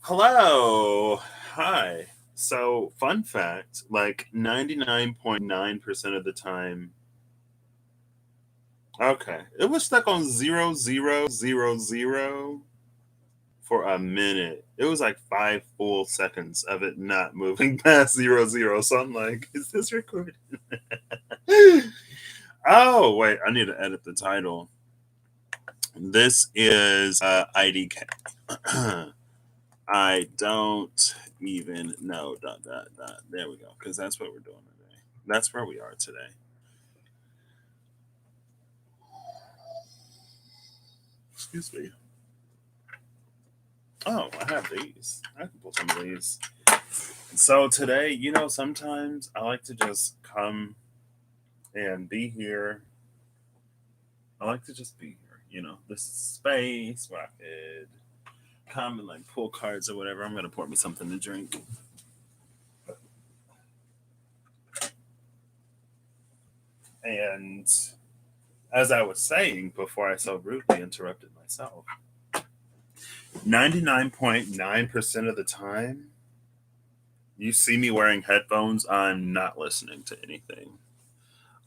Hello. Hi. So, fun fact, like 99.9% of the time, okay, it was stuck on 0000 for a minute. It was like 5 full seconds of it not moving past 00. So I'm like, is this recorded? Oh, wait, I need to edit the title. This is IDK. I don't even know. Dot, dot, dot. There we go. Because that's what we're doing today. That's where we are today. Excuse me. Oh, I have these. I can pull some of these. So today, sometimes I like to just come and be here. I like to just be here. This is space where I could come and like pull cards or whatever. I'm going to pour me something to drink. And as I was saying before I so rudely interrupted myself, 99.9% of the time, you see me wearing headphones, I'm not listening to anything.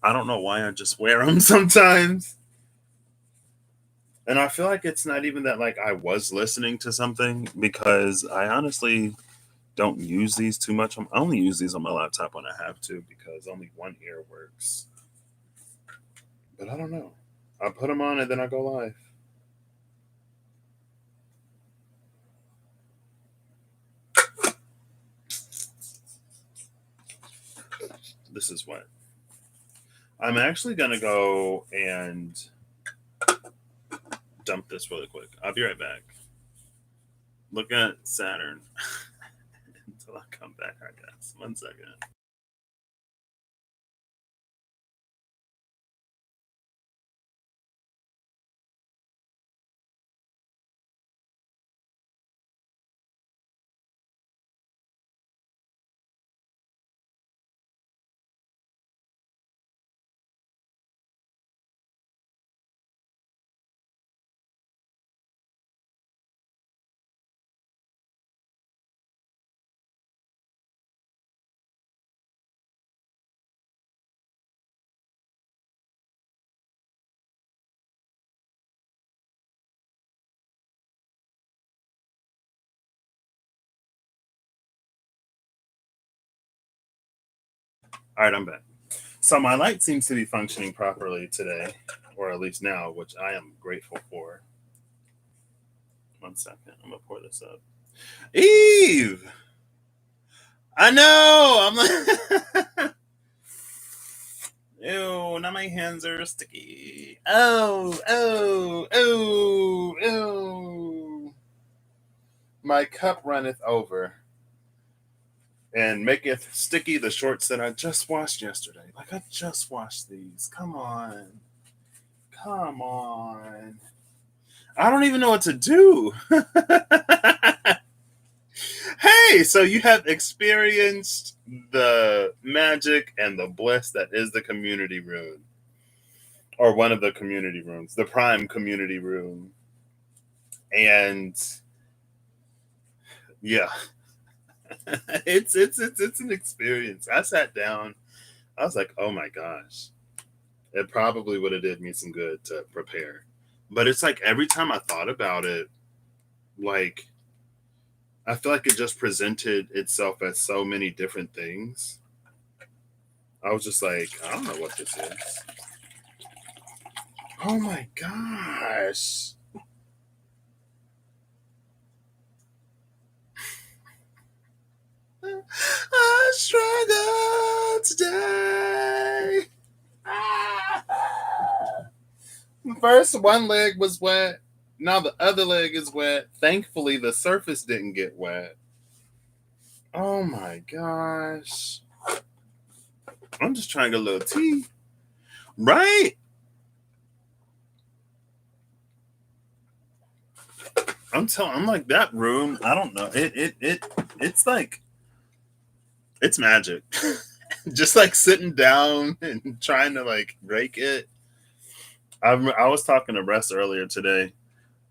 I don't know why I just wear them sometimes. And I feel like it's not even that like I was listening to something because I honestly don't use these too much. I only use these on my laptop when I have to because only one ear works. But I don't know. I put them on and then I go live. This is what I'm actually gonna go and dump this really quick. I'll be right back. Look at Saturn until I come back, I guess. 1 second. All right, I'm back. So my light seems to be functioning properly today, or at least now, which I am grateful for. 1 second. I'm gonna pour this up. Eve! I know! I'm like ew, now my hands are sticky. Oh. My cup runneth over and maketh sticky the shorts that I just washed yesterday. Like I just washed these. Come on. Come on. I don't even know what to do. Hey, so you have experienced the magic and the bliss that is the community room, or one of the community rooms, the prime community room. And yeah, it's an experience. I sat down. I was like, oh my gosh, it probably would have did me some good to prepare. But it's like every time I thought about it, like I feel like it just presented itself as so many different things. I was just like, I don't know what this is. Oh my gosh. I struggle today. Ah. First, one leg was wet. Now the other leg is wet. Thankfully, the surface didn't get wet. Oh my gosh. I'm just trying to get a little tea. Right? I'm like that room. I don't know. It's like it's magic. Just like sitting down and trying to like break it. I was talking to Russ earlier today.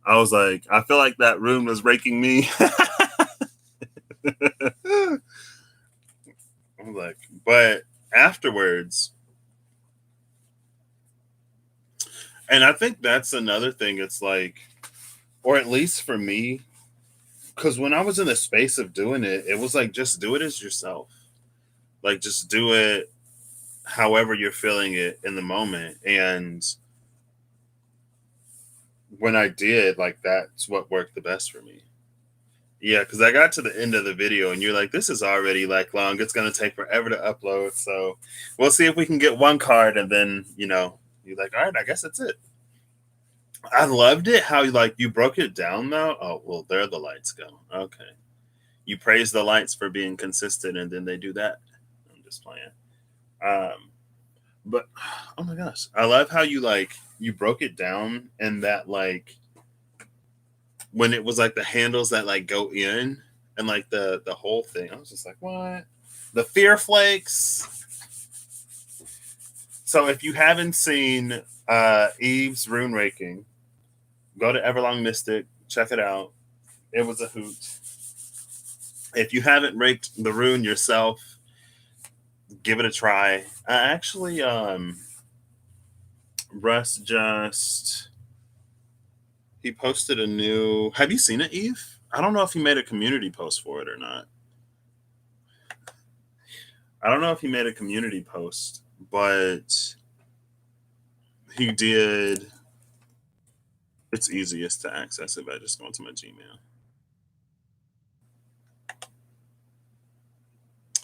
I was like, I feel like that room was raking me. like, but afterwards, and I think that's another thing. It's like, or at least for me, because when I was in the space of doing it, it was like just do it as yourself. Like just do it however you're feeling it in the moment. And when I did, like that's what worked the best for me. Yeah, because I got to the end of the video and you're like, this is already like long. It's gonna take forever to upload. So we'll see if we can get one card and then, you're like, all right, I guess that's it. I loved it how you broke it down though. Oh well, there the lights go. Okay. You praise the lights for being consistent and then they do that. I'm just playing. Um but oh my gosh. I love how you broke it down and that when it was like the handles that go in and like the whole thing. I was just like, what? The fear flakes. So if you haven't seen Eve's rune raking, go to Everlong Mystic, check it out. It was a hoot. If you haven't raked the rune yourself, give it a try. Actually, Russ just he posted a new. Have you seen it, Eve? I don't know if he made a community post for it or not. I don't know if he made a community post, but he did. It's easiest to access it by just going to my Gmail.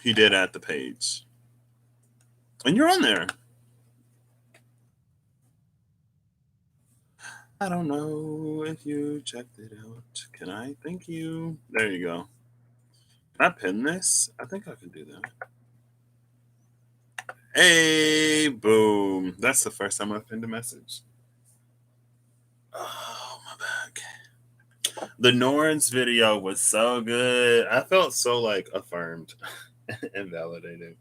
He did at the page, and you're on there. I don't know if you checked it out. Can I? Thank you. There you go. Can I pin this? I think I can do that. Hey, boom. That's the first time I've pinned a message. Oh, my back. The Norns video was so good. I felt so affirmed and validated.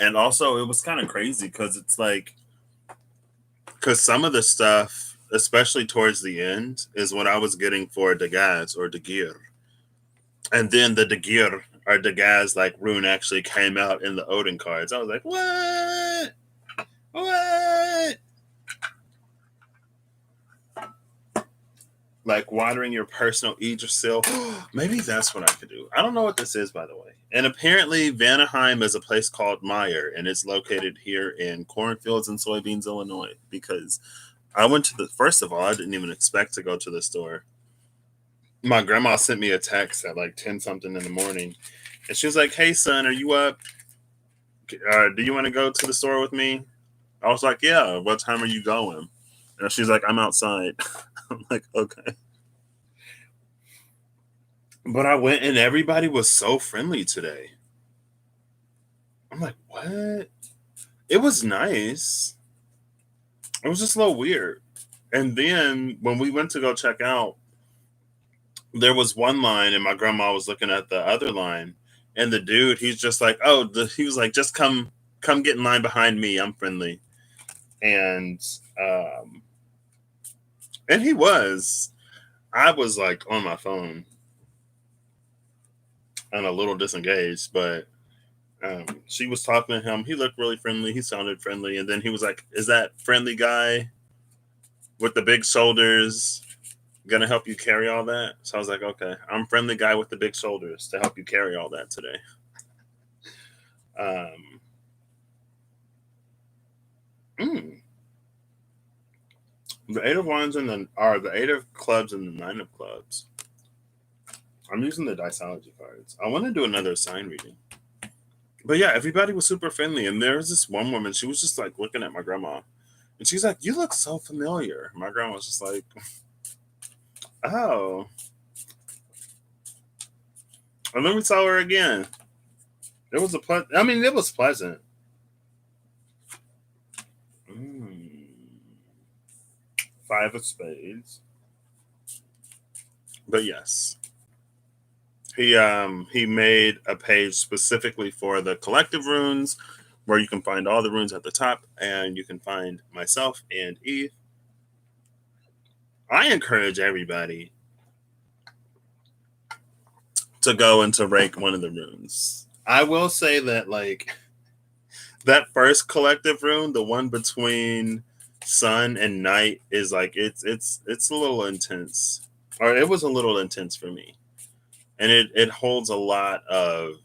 And also, it was kind of crazy because it's because some of the stuff, especially towards the end, is what I was getting for Dagaz or Dagir. And then the Dagir or Dagaz rune actually came out in the Odin cards. I was like, what? What? Like watering your personal Yggdrasil. Maybe that's what I could do. I don't know what this is, by the way. And apparently, Vanaheim is a place called Meyer, and it's located here in cornfields and soybeans, Illinois. Because I went to first of all, I didn't even expect to go to the store. My grandma sent me a text at 10 something in the morning, and she was like, "Hey, son, are you up? Do you want to go to the store with me?" I was like, "Yeah. What time are you going?" And she's like, "I'm outside." I'm like, "Okay." But I went and everybody was so friendly today. I'm like, what? It was nice. It was just a little weird. And then when we went to go check out, there was one line, and my grandma was looking at the other line, and the dude, he's just like, "Oh," he was like, "Just come get in line behind me. I'm friendly," and um, and he was. I was on my phone and a little disengaged, but she was talking to him. He looked really friendly. He sounded friendly, and then he was like, "Is that friendly guy with the big shoulders gonna help you carry all that?" So I was like, "Okay, I'm friendly guy with the big shoulders to help you carry all that today." Um, mm, the eight of wands and the eight of clubs and the nine of clubs. I'm using the Diceology cards. I want to do another sign reading. But yeah, everybody was super friendly. And there was this one woman, she was just looking at my grandma. And she's like, "You look so familiar." My grandma was just like, "Oh." And then we saw her again. It was it was pleasant. Mm. Five of spades. But yes. He made a page specifically for the collective runes where you can find all the runes at the top and you can find myself and Eve. I encourage everybody to go and to rank one of the runes. I will say that like that first collective rune, the one between sun and night, is like it's a little intense, or it was a little intense for me, and it holds a lot of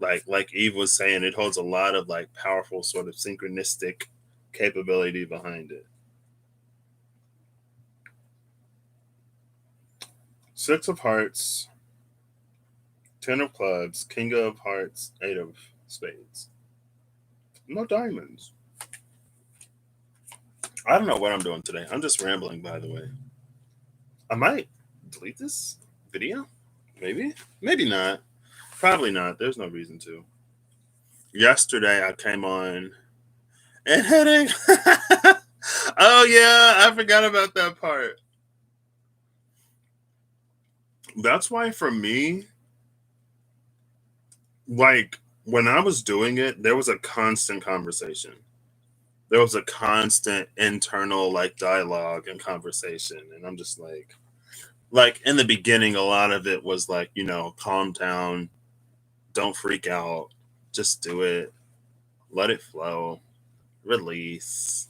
like Eve was saying, it holds a lot of like powerful sort of synchronistic capability behind it. Six of Hearts, Ten of Clubs, King of Hearts, Eight of Spades. No diamonds. I don't know what I'm doing today. I'm just rambling, by the way. I might delete this video. Maybe. Maybe not. Probably not. There's no reason to. Yesterday, I came on and headache. Oh, yeah. I forgot about that part. That's why, for me, like, when I was doing it, there was a constant conversation. There was a constant internal, like, dialogue and conversation. And I'm just like in the beginning, a lot of it was like, calm down, don't freak out, just do it, let it flow, release.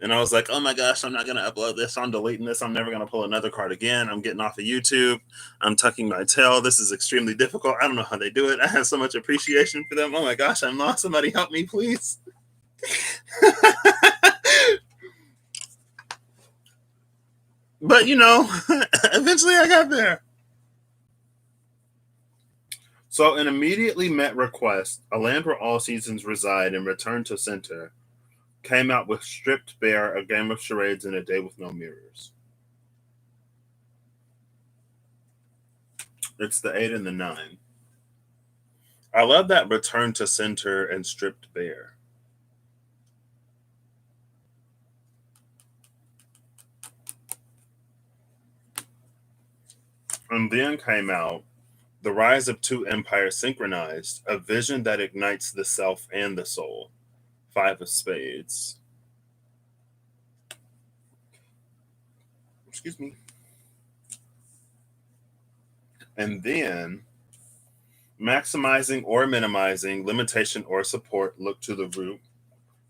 And I was like, oh my gosh, I'm not going to upload this. I'm deleting this. I'm never going to pull another card again. I'm getting off of YouTube. I'm tucking my tail. This is extremely difficult. I don't know how they do it. I have so much appreciation for them. Oh my gosh, I'm lost. Somebody help me, please. But, eventually I got there. So an immediately met request, a land where all seasons reside and return to center, came out with Stripped Bare, a game of charades in a day with no mirrors. It's the 8 and the 9. I love that return to center and stripped bare. And then came out The Rise of Two Empires Synchronized, a vision that ignites the self and the soul. 5 of Spades. Excuse me. And then Maximizing or Minimizing, Limitation or Support, Look to the Root.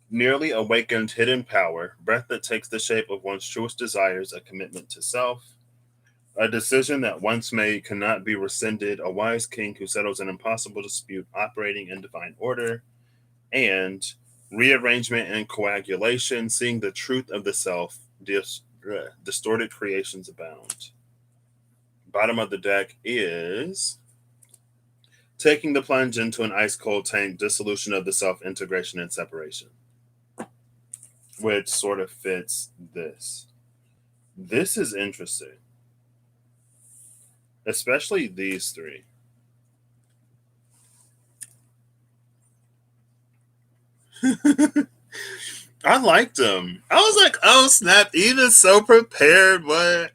Nearly Awakened Hidden Power, breath that takes the shape of one's truest desires, a commitment to self. A decision that once made cannot be rescinded, a wise king who settles an impossible dispute operating in divine order. And Rearrangement and Coagulation, seeing the truth of the self, distorted creations abound. Bottom of the deck is Taking the Plunge into an Ice Cold Tank, Dissolution of the Self, Integration and Separation, which sort of fits this. This is interesting, especially these three. I liked them. I was like, oh snap, Eva's so prepared, what?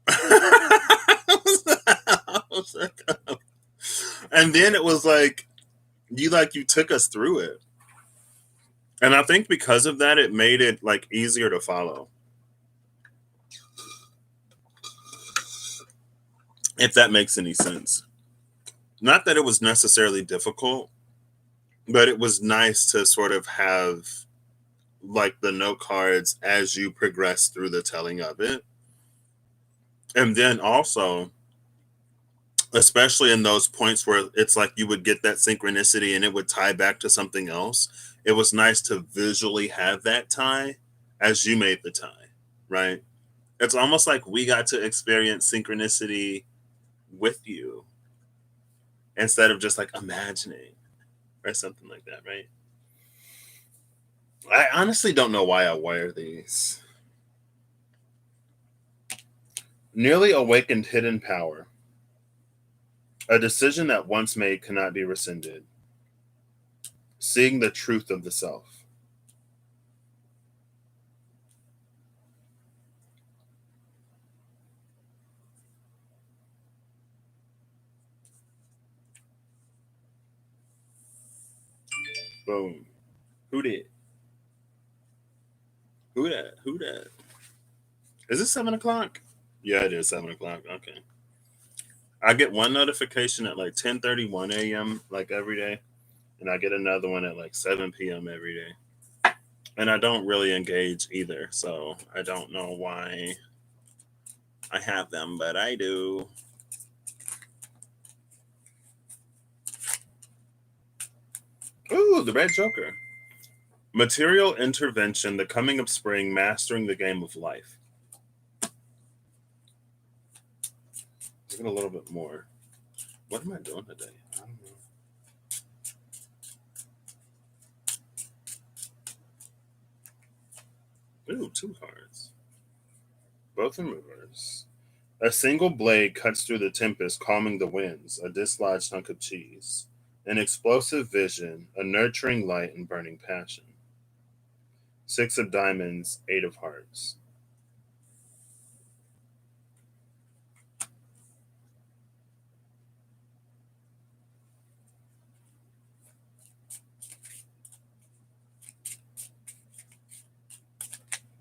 I was like, oh. And then it was like you took us through it. And I think because of that, it made it like easier to follow. If that makes any sense. Not that it was necessarily difficult, but it was nice to sort of have like the note cards as you progress through the telling of it. And then also, especially in those points where it's like you would get that synchronicity and it would tie back to something else, it was nice to visually have that tie as you made the tie, right? It's almost like we got to experience synchronicity with you instead of just like imagining or something like that, right? I honestly don't know why I wear these. Nearly Awakened Hidden Power. A decision that once made cannot be rescinded. Seeing the truth of the self. Boom. Who did? Who that? Who that? Is it 7 o'clock? Yeah, it is 7 o'clock. Okay. I get one notification at like 10:31 a.m. like every day, and I get another one at like 7 p.m. every day. And I don't really engage either, so I don't know why I have them, but I do. Ooh, the Red Joker. Material intervention, the coming of spring, mastering the game of life. Let's get a little bit more. What am I doing today? I don't know. Ooh, two cards. Both in reverse. A single blade cuts through the tempest, calming the winds, a dislodged hunk of cheese. An explosive vision, a nurturing light and burning passion. Six of diamonds, eight of hearts.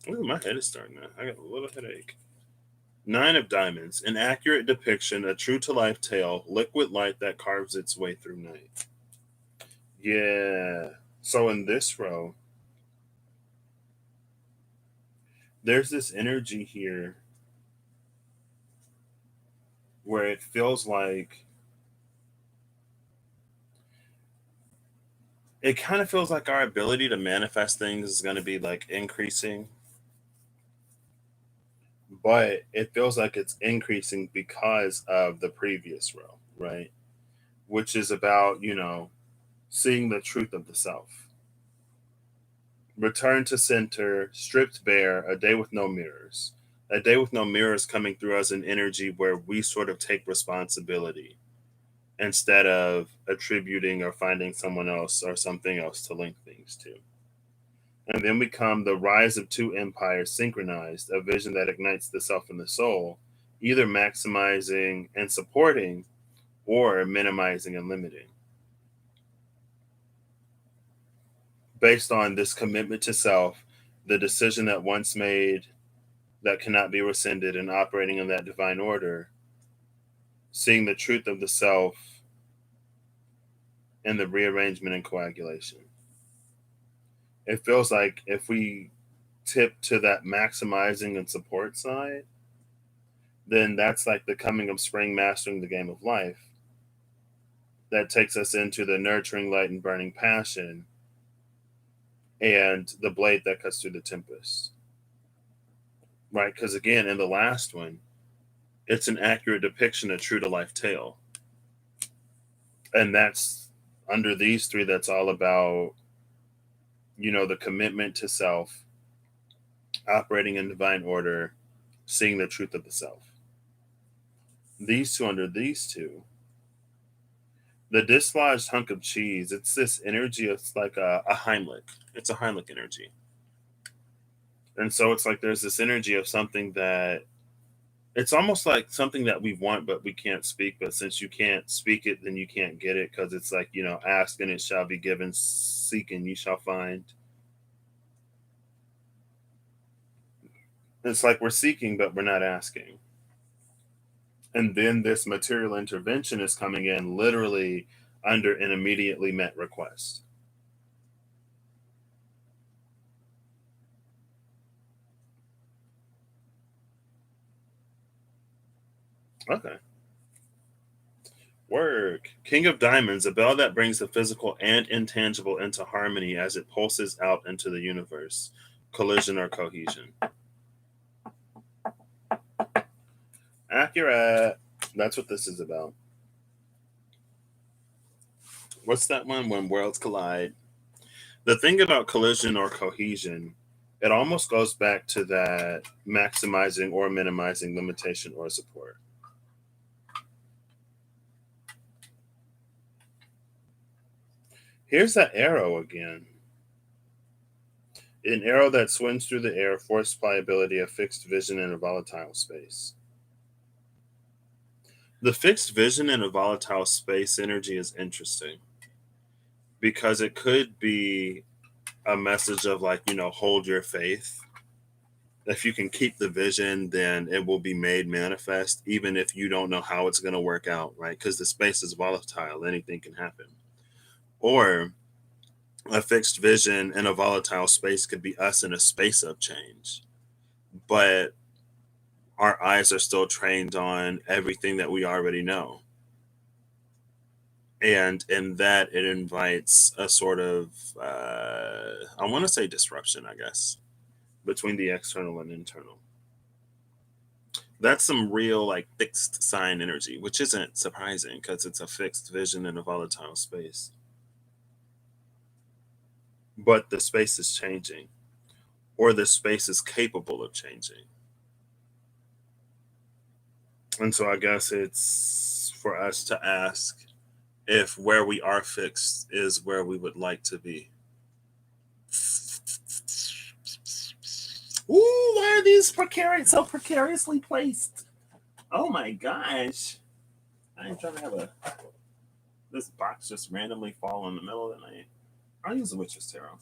Ooh, my head is starting now. I got a little headache. Nine of diamonds, an accurate depiction, a true to life tale, liquid light that carves its way through night. Yeah. So in this row, there's this energy here where it feels like it kind of feels like our ability to manifest things is going to be like increasing, but it feels like it's increasing because of the previous row, right? Which is about, seeing the truth of the self. Return to center, stripped bare, a day with no mirrors. A day with no mirrors coming through as an energy where we sort of take responsibility instead of attributing or finding someone else or something else to link things to. And then we come the rise of two empires synchronized, a vision that ignites the self and the soul, either maximizing and supporting or minimizing and limiting. Based on this commitment to self, the decision that once made that cannot be rescinded and operating in that divine order, seeing the truth of the self and the rearrangement and coagulation. It feels like if we tip to that maximizing and support side, then that's like the coming of spring mastering the game of life. That takes us into the nurturing light and burning passion and the blade that cuts through the tempest. Right? Because again, in the last one, it's an accurate depiction of true to life tale. And that's under these three, that's all about, the commitment to self, operating in divine order, seeing the truth of the self. These two, under these two, the dislodged hunk of cheese, it's this energy, it's like a Heimlich. It's a Heimlich energy. And so it's like there's this energy of something that it's almost like something that we want but we can't speak. But since you can't speak it, then you can't get it, because it's like, ask and it shall be given, seek and you shall find. It's like we're seeking but we're not asking. And then this material intervention is coming in literally under an immediately met request. Okay. Work. King of Diamonds, a bell that brings the physical and intangible into harmony as it pulses out into the universe. Collision or cohesion. Accurate. That's what this is about. What's that one? When worlds collide. The thing about collision or cohesion, it almost goes back to that maximizing or minimizing, limitation or support. Here's that arrow again. An arrow that swims through the air, forced pliability, a fixed vision in a volatile space. The fixed vision in a volatile space energy is interesting because it could be a message of like, hold your faith. If you can keep the vision, then it will be made manifest, even if you don't know how it's going to work out, right? Because the space is volatile, anything can happen. Or a fixed vision in a volatile space could be us in a space of change, but our eyes are still trained on everything that we already know. And in that, it invites a sort of, I want to say disruption, I guess, between the external and internal. That's some real, like, fixed sign energy, which isn't surprising because it's a fixed vision in a volatile space. But the space is changing, or the space is capable of changing. And so I guess it's for us to ask if where we are fixed is where we would like to be. Ooh, why are these so precariously placed? Oh my gosh. I ain't trying to have this box just randomly fall in the middle of the night. I'll use the Witch's Tarot.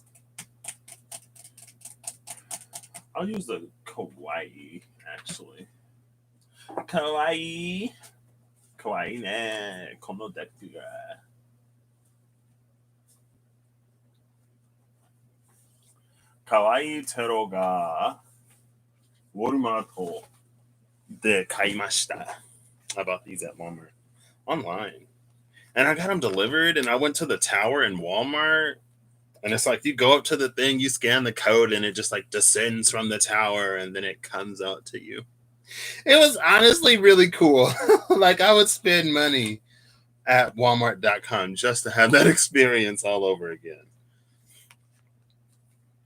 I'll use the Kawaii, actually. Kawaii. Kawaii ne kono deku ga. Kawaii Tero ga Worumato de kaimashita. I bought these at Walmart online. And I got them delivered, and I went to the tower in Walmart. And it's like you go up to the thing, you scan the code, and it just like descends from the tower, and then it comes out to you. It was honestly really cool. Like, I would spend money at Walmart.com just to have that experience all over again.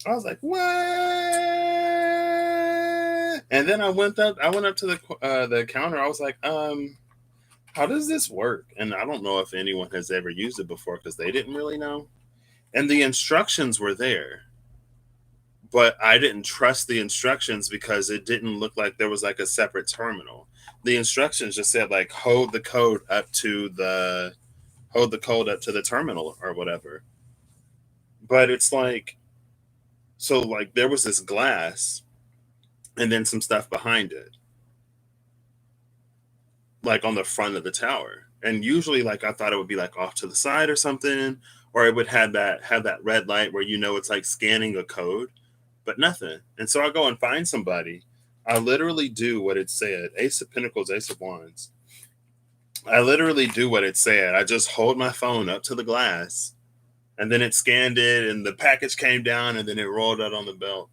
I was like, what? And then I went up to the counter. I was like, how does this work? And I don't know if anyone has ever used it before because they didn't really know. And the instructions were there, but I didn't trust the instructions because it didn't look like there was like a separate terminal. The instructions just said like hold the code up to the terminal or whatever. But it's like, so like there was this glass and then some stuff behind it, like on the front of the tower. And usually like I thought it would be like off to the side or something, or it would have that red light where it's like scanning a code, but nothing. And so I go and find somebody. I literally do what it said. Ace of Pentacles, Ace of Wands. I literally do what it said. I just hold my phone up to the glass, and then it scanned it, and the package came down, and then it rolled out on the belt.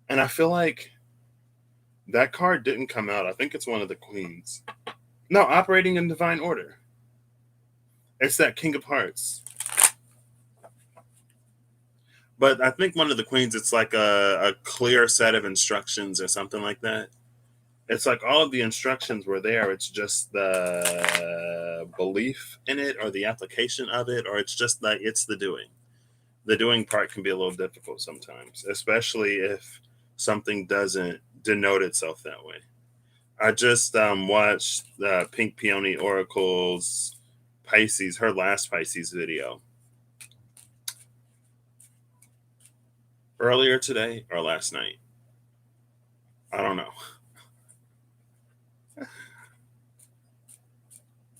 And I feel like that card didn't come out. I think it's one of the queens. No, operating in divine order. It's that King of Hearts. But I think one of the queens, it's like a clear set of instructions or something like that. It's like all of the instructions were there. It's just the belief in it or the application of it, or it's just like it's the doing. The doing part can be a little difficult sometimes, especially if something doesn't denote itself that way. I just watched Pink Peony Oracle's Pisces, her last Pisces video. Earlier today or last night. I don't know.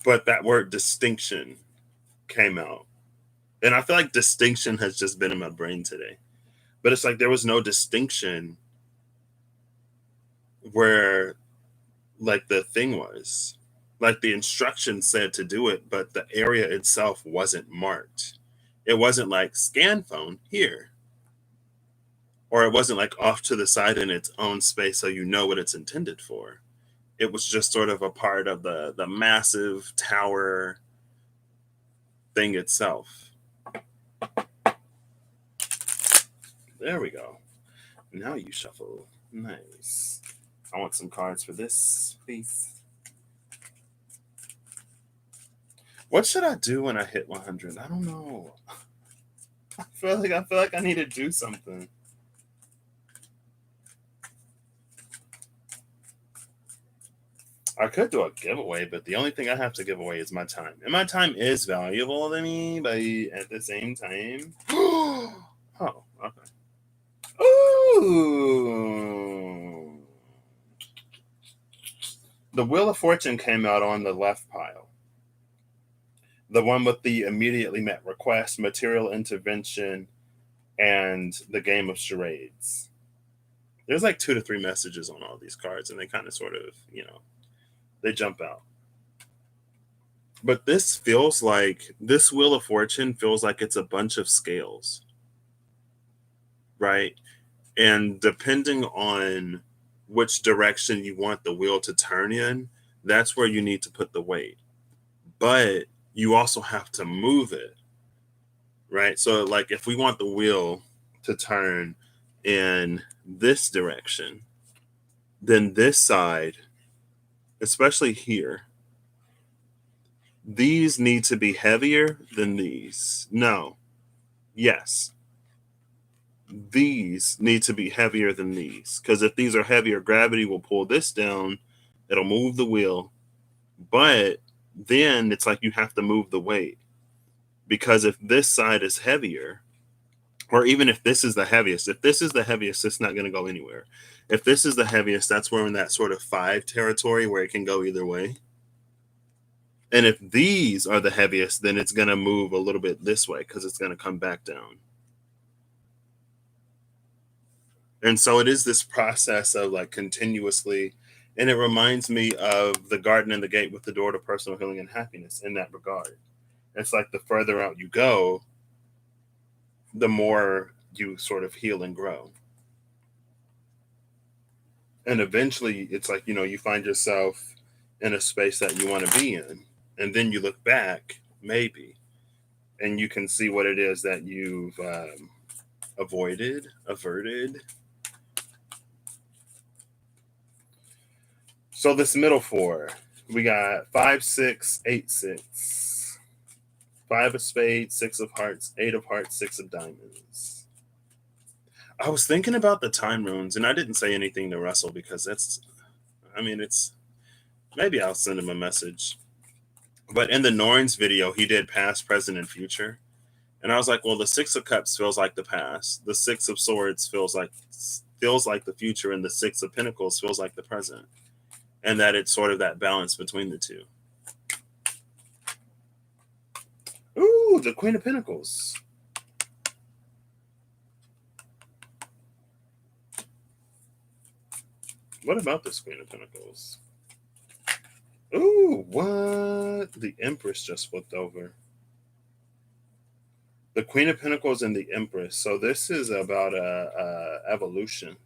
But that word distinction came out. And I feel like distinction has just been in my brain today. But it's like there was no distinction where like the thing was. Like the instruction said to do it, but the area itself wasn't marked. It wasn't like scan phone here. Or it wasn't like off to the side in its own space so you know what it's intended for. It was just sort of a part of the massive tower thing itself. There we go. Now you shuffle. Nice. I want some cards for this, please. What should I do when I hit 100? I don't know. I feel like I need to do something. I could do a giveaway, but the only thing I have to give away is my time. And my time is valuable to me, but at the same time. Oh, okay. The Wheel of Fortune came out on the left pile. The one with the immediately met request, material intervention, and the game of charades. There's like 2 to 3 messages on all these cards, and they kind of sort of, they jump out. But this Wheel of Fortune feels like it's a bunch of scales, right? And depending on which direction you want the wheel to turn in, that's where you need to put the weight. But you also have to move it, right? So, like, if we want the wheel to turn in this direction, then this side, especially here, these need to be heavier than these. No. Yes. These need to be heavier than these. Because if these are heavier, gravity will pull this down. It'll move the wheel. But then it's like you have to move the weight. Because if this side is heavier, or even if this is the heaviest, it's not going to go anywhere. If this is the heaviest, that's where in that sort of 5 territory where it can go either way. And if these are the heaviest, then it's going to move a little bit this way because it's going to come back down. And so it is this process of like continuously, and it reminds me of the garden and the gate with the door to personal healing and happiness in that regard. It's like the further out you go, the more you sort of heal and grow. And eventually it's like, you find yourself in a space that you want to be in. And then you look back, maybe, and you can see what it is that you've averted. So this middle 4, we got 5, 6, 8, 6. 5 of spades, 6 of hearts, 8 of hearts, 6 of diamonds. I was thinking about the time runes, and I didn't say anything to Russell because it's maybe I'll send him a message. But in the Norns video, he did past, present, and future. And I was like, well, the 6 of cups feels like the past. The 6 of swords feels like the future, and the 6 of pentacles feels like the present. And that it's sort of that balance between the two. Ooh, the Queen of Pentacles. What about this Queen of Pentacles? Ooh, what? The Empress just flipped over. The Queen of Pentacles and the Empress. So this is about a evolution.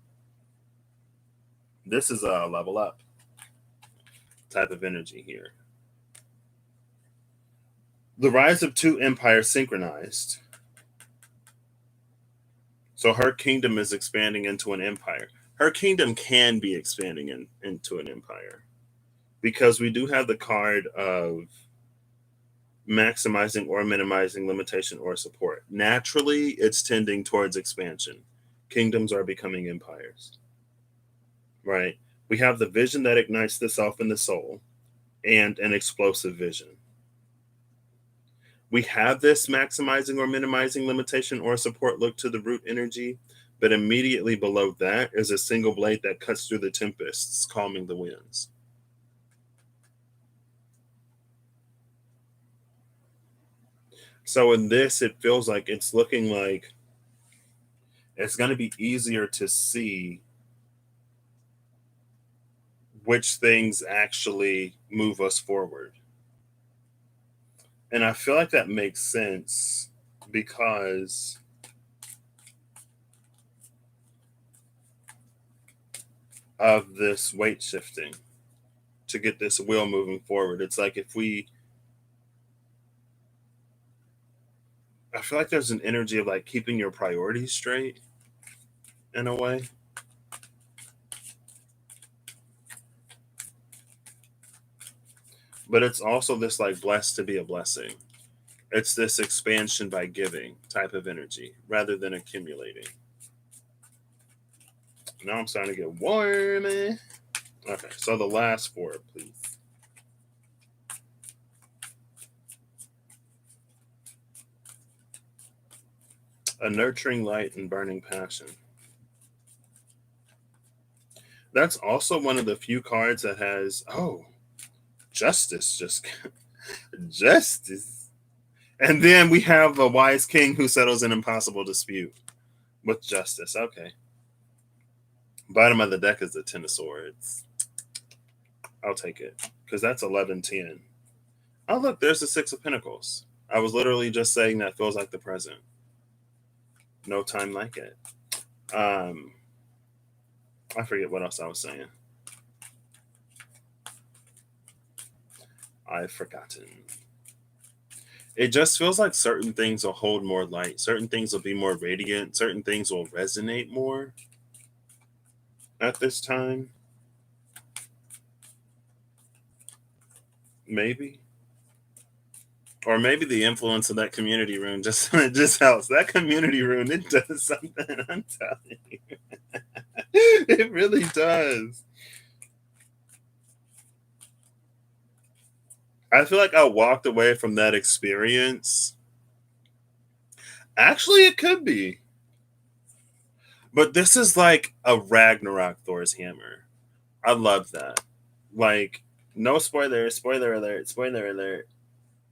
This is a level up type of energy here. The rise of 2 empires synchronized. So her kingdom is expanding into an empire. Her kingdom can be expanding into an empire. Because we do have the card of maximizing or minimizing limitation or support. Naturally, it's tending towards expansion. Kingdoms are becoming empires, right? We have the vision that ignites the self and the soul and an explosive vision. We have this maximizing or minimizing limitation or support look to the root energy, but immediately below that is a single blade that cuts through the tempests, calming the winds. So in this, it feels like it's looking like it's going to be easier to see which things actually move us forward. And I feel like that makes sense because of this weight shifting to get this wheel moving forward. It's like I feel like there's an energy of like keeping your priorities straight in a way. But it's also this like blessed to be a blessing. It's this expansion by giving type of energy rather than accumulating. Now I'm starting to get warm. Okay, so the last 4, please. A nurturing light and burning passion. That's also one of the few cards that has, oh, justice, just justice. And then we have a wise king who settles an impossible dispute with justice. Okay. Bottom of the deck is the Ten of Swords. I'll take it because that's 11-10. Oh, look, there's the Six of Pentacles. I was literally just saying that feels like the present. No time like it. I forget what else I was saying. I've forgotten. It just feels like certain things will hold more light, certain things will be more radiant, certain things will resonate more at this time. Maybe. Or maybe the influence of that community room just it just helps. That community room, it does something. I'm telling you, it really does. I feel like I walked away from that experience. Actually, it could be, but this is like a Ragnarok Thor's hammer. I love that. Like, no spoiler, spoiler alert, spoiler alert.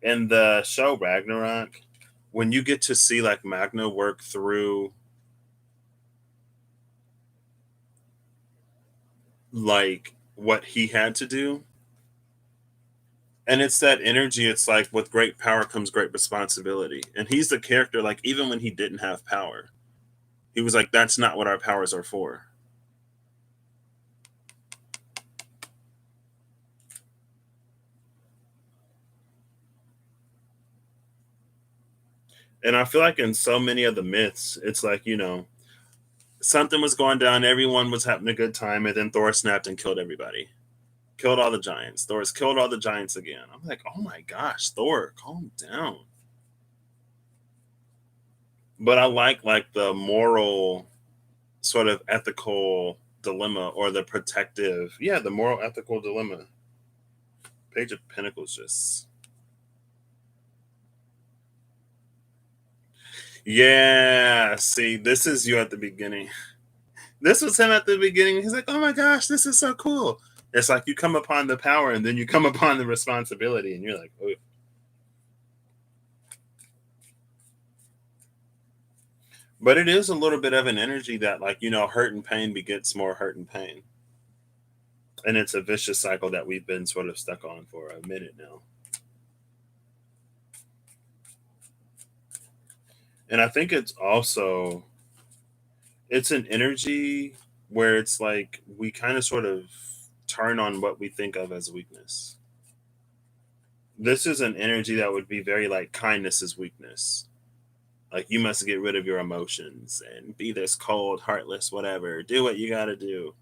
In the show Ragnarok, when you get to see like Magna work through like what he had to do, and it's that energy, it's like with great power comes great responsibility. And he's the character, like, even when he didn't have power, he was like, that's not what our powers are for. And I feel like in so many of the myths, it's like, something was going down, everyone was having a good time, and then Thor snapped and killed everybody. Killed all the giants. Thor's killed all the giants again. I'm like, oh my gosh, Thor, calm down. But I like the moral sort of ethical dilemma, or the protective, yeah, the moral ethical dilemma. Page of Pentacles, just, yeah, see, this is you at the beginning. This was him at the beginning. He's like, oh my gosh, this is so cool. It's like you come upon the power and then you come upon the responsibility, and you're like, oh. But it is a little bit of an energy that, like, hurt and pain begets more hurt and pain. And it's a vicious cycle that we've been sort of stuck on for a minute now. And I think it's an energy where it's like we kind of sort of turn on what we think of as weakness. This is an energy that would be very like kindness is weakness. Like, you must get rid of your emotions and be this cold, heartless, whatever. Do what you got to do.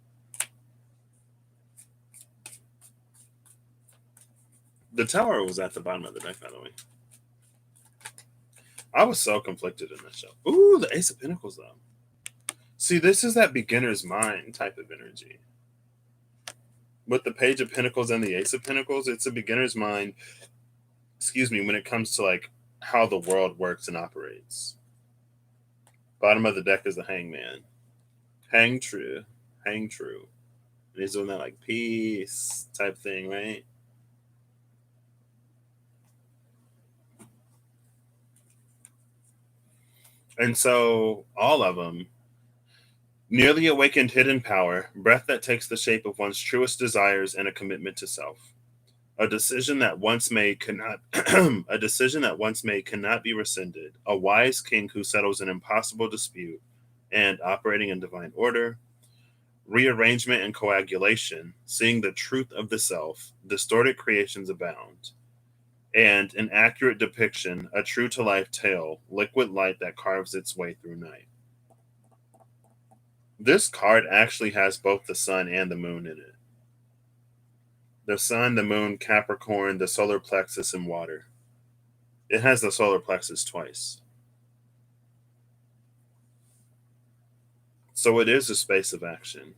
The tower was at the bottom of the deck, by the way. I was so conflicted in this show. Ooh, the Ace of Pentacles, though. See, this is that beginner's mind type of energy. With the Page of Pentacles and the Ace of Pentacles, it's a beginner's mind, excuse me, when it comes to like how the world works and operates. Bottom of the deck is the Hangman. Hang true. Hang true. And he's doing that like peace type thing, right? And so all of them, nearly awakened hidden power, breath that takes the shape of one's truest desires, and a commitment to self. A decision that once made cannot a decision that once made cannot be rescinded. A wise king who settles an impossible dispute, and operating in divine order. Rearrangement and coagulation, seeing the truth of the self, distorted creations abound. And an accurate depiction, a true to life tale, liquid light that carves its way through night. This card actually has both the sun and the moon in it. The sun, the moon, Capricorn, the solar plexus, and water. It has the solar plexus twice. So it is a space of action.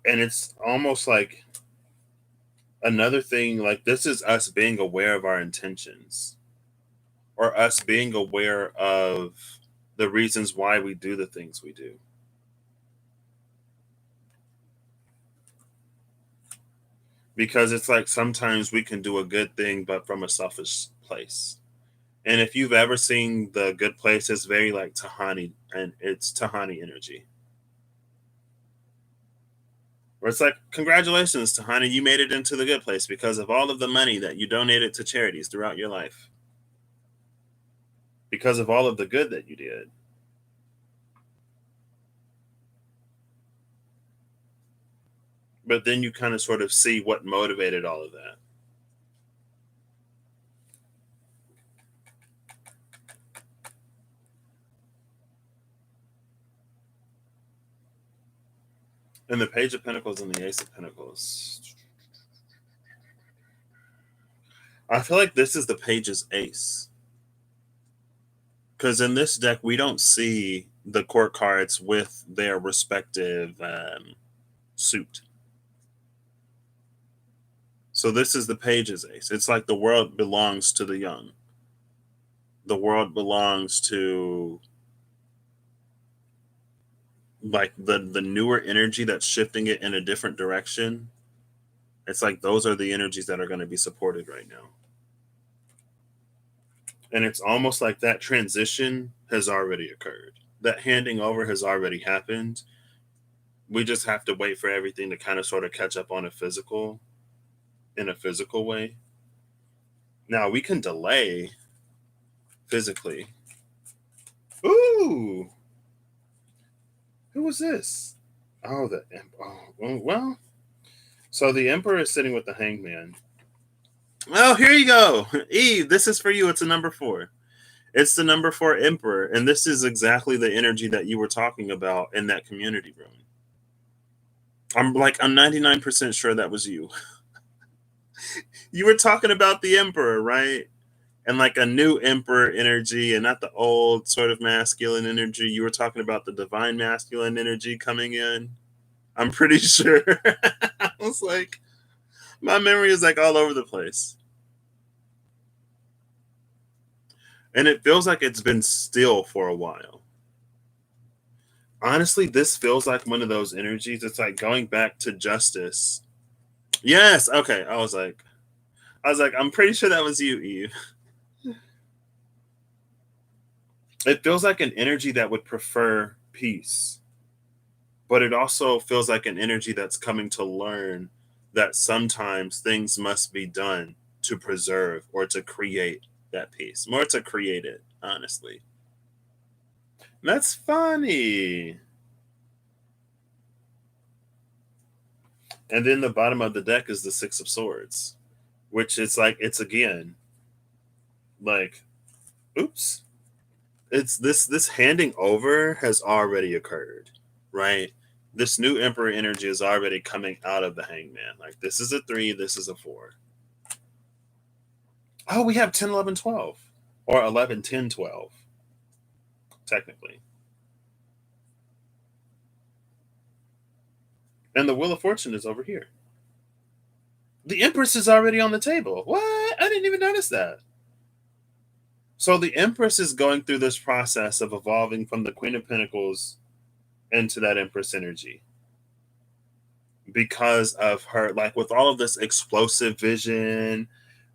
And it's almost like another thing, like, this is us being aware of our intentions, or us being aware of the reasons why we do the things we do. Because it's like sometimes we can do a good thing, but from a selfish place. And if you've ever seen The Good Place, it's very like Tahani, and it's Tahani energy. Where it's like, congratulations, Tahani, you made it into the good place because of all of the money that you donated to charities throughout your life, because of all of the good that you did. But then you kind of sort of see what motivated all of that. And the Page of Pentacles and the Ace of Pentacles. I feel like this is the Page's ace. Because in this deck, we don't see the court cards with their respective suit. So this is the Page's ace. It's like the world belongs to the young. The world belongs to like the newer energy that's shifting it in a different direction. It's like those are the energies that are going to be supported right now. And it's almost like that transition has already occurred. That handing over has already happened. We just have to wait for everything to kind of sort of catch up on in a physical way. Now we can delay physically. Ooh, who was this? Oh, well. So the Emperor is sitting with the Hangman. Oh, here you go, Eve. This is for you. It's a number 4. It's the number 4 Emperor, and this is exactly the energy that you were talking about in that community room. I'm 99% sure that was you. You were talking about the Emperor, right? And like a new Emperor energy and not the old sort of masculine energy. You were talking about the divine masculine energy coming in. I'm pretty sure. I was like, my memory is like all over the place. And it feels like it's been still for a while. Honestly, this feels like one of those energies. It's like going back to justice. Yes. Okay. I was like, I'm pretty sure that was you, Eve. It feels like an energy that would prefer peace, but it also feels like an energy that's coming to learn that sometimes things must be done to preserve or to create that peace, more to create it, honestly. That's funny. And then the bottom of the deck is the Six of Swords, which is like, it's again, like, oops. It's this handing over has already occurred, right? This new Emperor energy is already coming out of the Hangman. Like, this is a 3, this is a 4. Oh, we have 10, 11, 12, or 11, 10, 12, technically. And the Wheel of Fortune is over here. The Empress is already on the table. What? I didn't even notice that. So the Empress is going through this process of evolving from the Queen of Pentacles into that Empress energy because of her, like with all of this explosive vision,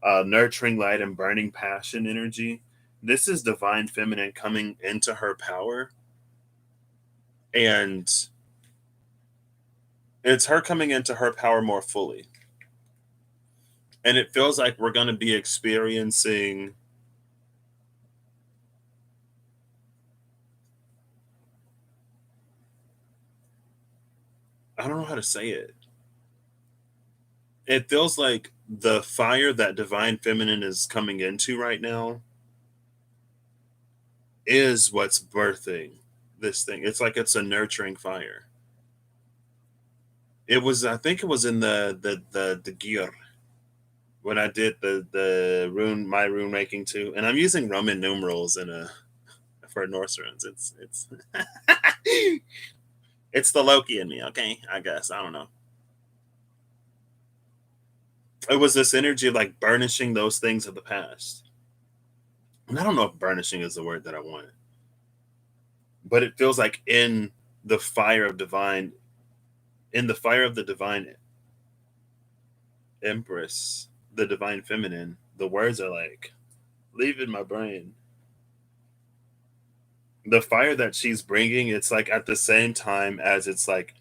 nurturing light, and burning passion energy. This is divine feminine coming into her power. And it's her coming into her power more fully. And it feels like we're going to be experiencing I don't know how to say it. It feels like the fire that divine feminine is coming into right now is what's birthing this thing. It's like it's a nurturing fire. It was, I think it was in the gear when I did the rune, my rune making too, and I'm using Roman numerals in a for Norse runes. It's it's the Loki in me. Okay, I guess I don't know. It was this energy of like burnishing those things of the past. And I don't know if burnishing is the word that I want. but it feels like the fire of divine, in the fire of the divine empress, the divine feminine, the words are like leaving my brain. The fire that she's bringing, it's like at the same time as it's like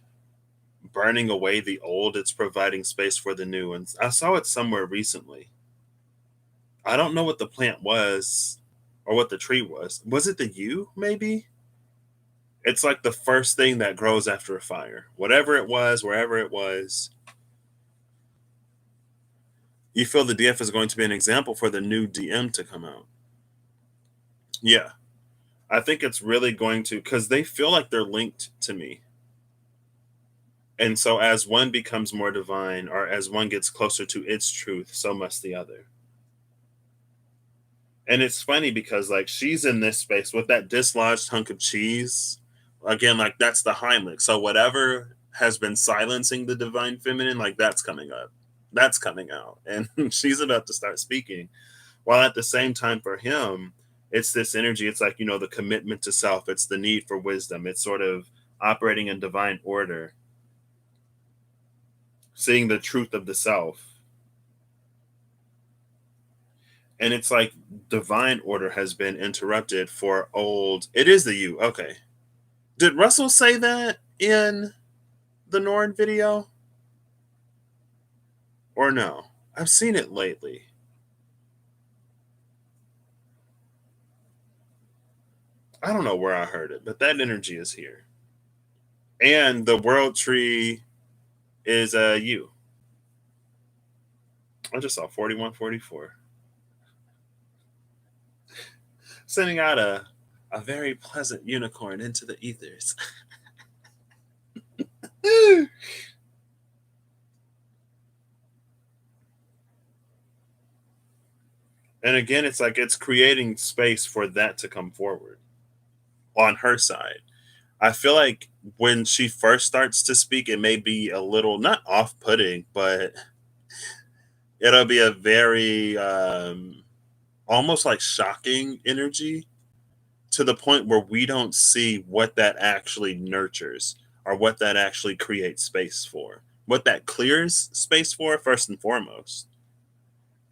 burning away the old, it's providing space for the new. And I saw it somewhere recently. I don't know what the plant was or what the tree was. Was it the yew, maybe? It's like the first thing that grows after a fire. Whatever it was, wherever it was, you feel the DF is going to be an example for the new DM to come out. Yeah. I think it's really going to, because they feel like they're linked to me. And so as one becomes more divine, or as one gets closer to its truth, so must the other. And it's funny because like she's in this space with that dislodged hunk of cheese. Again, like that's the Heimlich. So whatever has been silencing the divine feminine, like that's coming up. That's coming out. And she's about to start speaking. While at the same time for him, it's this energy. It's like, the commitment to self. It's the need for wisdom. It's sort of operating in divine order, seeing the truth of the self. And it's like divine order has been interrupted for old. It is the you. Okay. Did Russell say that in the Norn video? Or no? I've seen it lately. I don't know where I heard it, but that energy is here. And the world tree is you. I just saw 4144. Sending out a very pleasant unicorn into the ethers. And again, it's like it's creating space for that to come forward on her side. I feel like when she first starts to speak, it may be a little not off putting, but it'll be a very almost like shocking energy to the point where we don't see what that actually nurtures or what that actually creates space for, what that clears space for, first and foremost,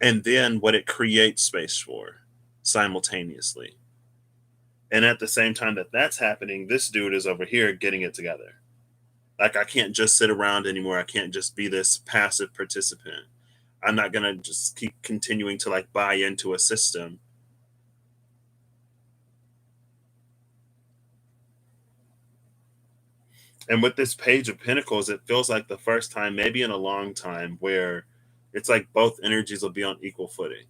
and then what it creates space for simultaneously. And at the same time that that's happening, this dude is over here getting it together. Like, I can't just sit around anymore. I can't just be this passive participant. I'm not going to just keep continuing to like buy into a system. And with this Page of Pentacles, it feels like the first time, maybe in a long time, where it's like both energies will be on equal footing.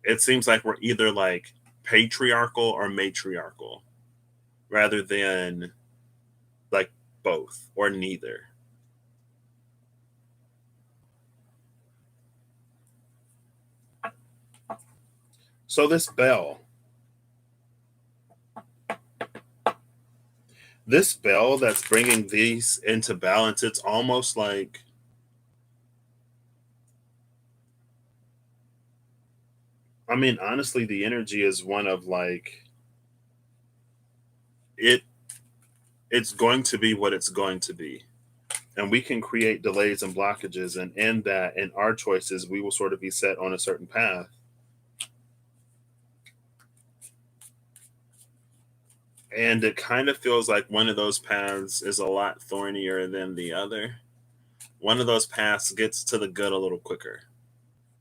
It seems like we're either like patriarchal or matriarchal rather than like both or neither. So this bell that's bringing these into balance, it's almost like honestly, the energy is one of like it it's going to be what it's going to be. And we can create delays and blockages, and in that, in our choices, we will sort of be set on a certain path. And it kind of feels like one of those paths is a lot thornier than the other. One of those paths gets to the good a little quicker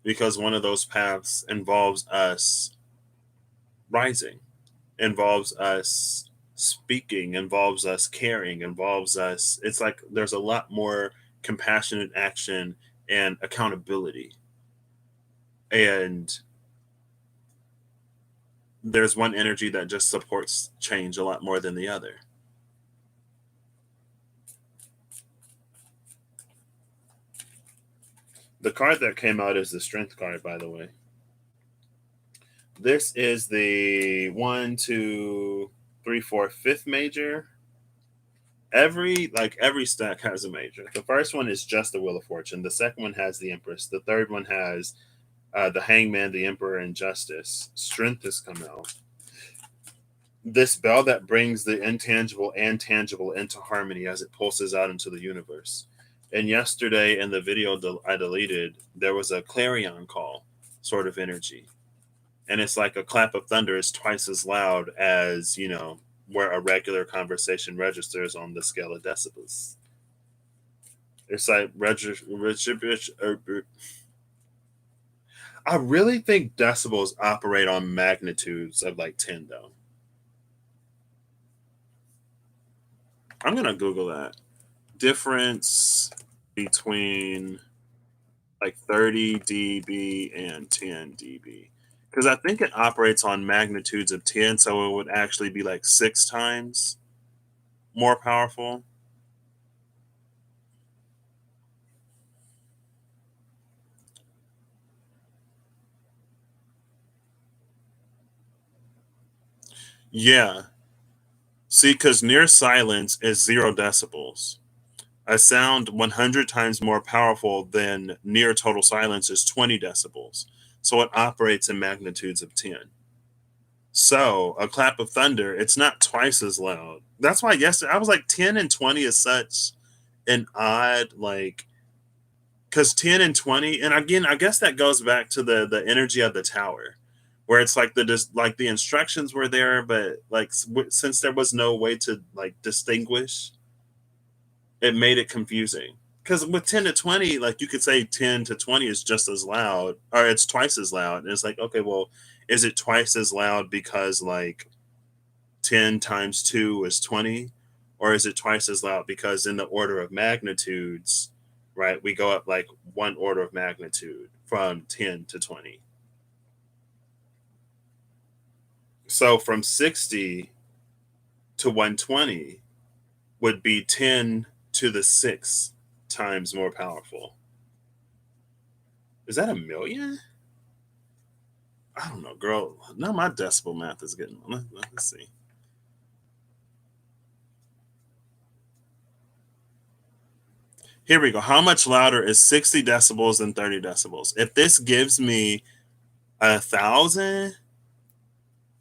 because one of those paths involves us rising, involves us speaking, involves us caring, involves us. It's like there's a lot more compassionate action and accountability. And there's one energy that just supports change a lot more than the other. The card that came out is the Strength card, by the way. This is the one, two, three, four, fifth major. Every stack has a major. The first one is just the Wheel of Fortune. The second one has the Empress. The third one has the Hangman, the Emperor, and Justice. Strength has come out. This bell that brings the intangible and tangible into harmony as it pulses out into the universe. And yesterday in the video I deleted, there was a clarion call sort of energy. And it's like a clap of thunder is twice as loud as, where a regular conversation registers on the scale of decibels. It's like I really think decibels operate on magnitudes of like 10 though. I'm gonna Google that. Difference between like 30 dB and 10 dB. Because I think it operates on magnitudes of 10, so it would actually be like 6 times more powerful. Yeah. See, because near silence is 0 decibels. A sound 100 times more powerful than near total silence is 20 decibels. So it operates in magnitudes of 10. So a clap of thunder, it's not twice as loud. That's why yesterday I was like 10 and 20 is such an odd, like, because 10 and 20, and again, I guess that goes back to the energy of the tower, where it's like like the instructions were there, but like since there was no way to like distinguish, it made it confusing. Because with 10 to 20, like you could say 10 to 20 is just as loud, or it's twice as loud. And it's like, okay, well, is it twice as loud because like 10 times 2 is 20? Or is it twice as loud because in the order of magnitudes, right, we go up like one order of magnitude from 10 to 20. So from 60 to 120 would be 10 to the 6 times more powerful. Is that a million? I don't know, girl. Now my decibel math is getting. Let's see. Here we go. How much louder is 60 decibels than 30 decibels? If this gives me 1,000,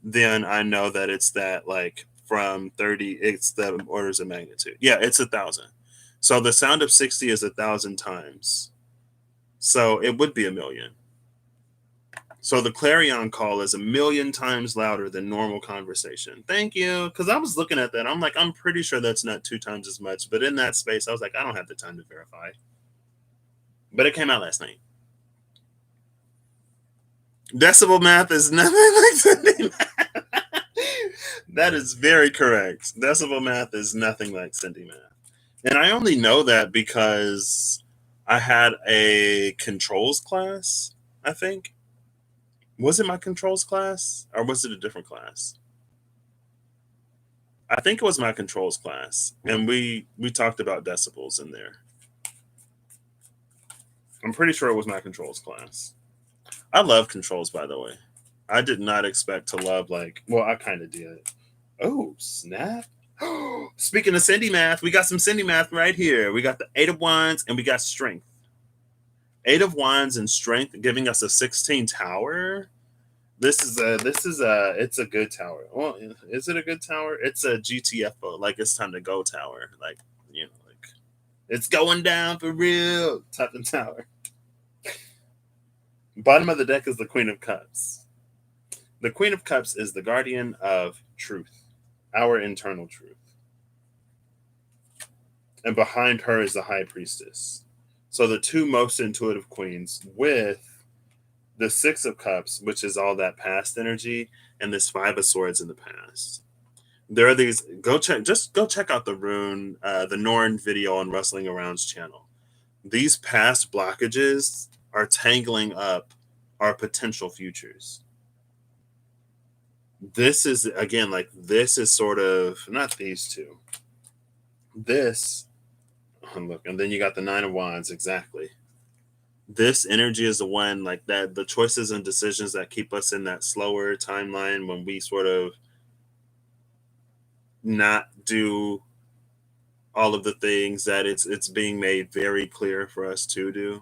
then I know that it's that like from 30, it's the orders of magnitude. Yeah, it's 1,000. So the sound of 60 is 1,000 times. So it would be a million. So the clarion call is a million times louder than normal conversation. Thank you. Because I was looking at that. I'm like, I'm pretty sure that's not 2 times as much. But in that space, I was like, I don't have the time to verify. But it came out last night. Decibel math is nothing like Cindy math. That is very correct. Decibel math is nothing like Cindy math. And I only know that because I had a controls class, I think. Was it my controls class or was it a different class? I think it was my controls class, and we talked about decibels in there. I'm pretty sure it was my controls class. I love controls, by the way. I did not expect to love like. Well, I kind of did. Oh snap! Speaking of Cindy math, we got some Cindy math right here. We got the 8 of Wands and we got strength. 8 of Wands and strength, giving us a 16 tower. This is a it's a good tower. Well, is it a good tower? It's a GTFO, like it's time to go tower. Like, like it's going down for real type of tower. Bottom of the deck is the Queen of Cups. The Queen of Cups is the guardian of truth, our internal truth. And behind her is the High Priestess. So the two most intuitive queens with the Six of Cups, which is all that past energy, and this Five of Swords in the past. There are these. Go check out the Norn video on Rustling Around's channel. These past blockages are tangling up our potential futures. This is again like this is sort of not these two. This look, and then you got the 9 of Wands exactly. This energy is the one like that the choices and decisions that keep us in that slower timeline when we sort of not do all of the things that it's being made very clear for us to do.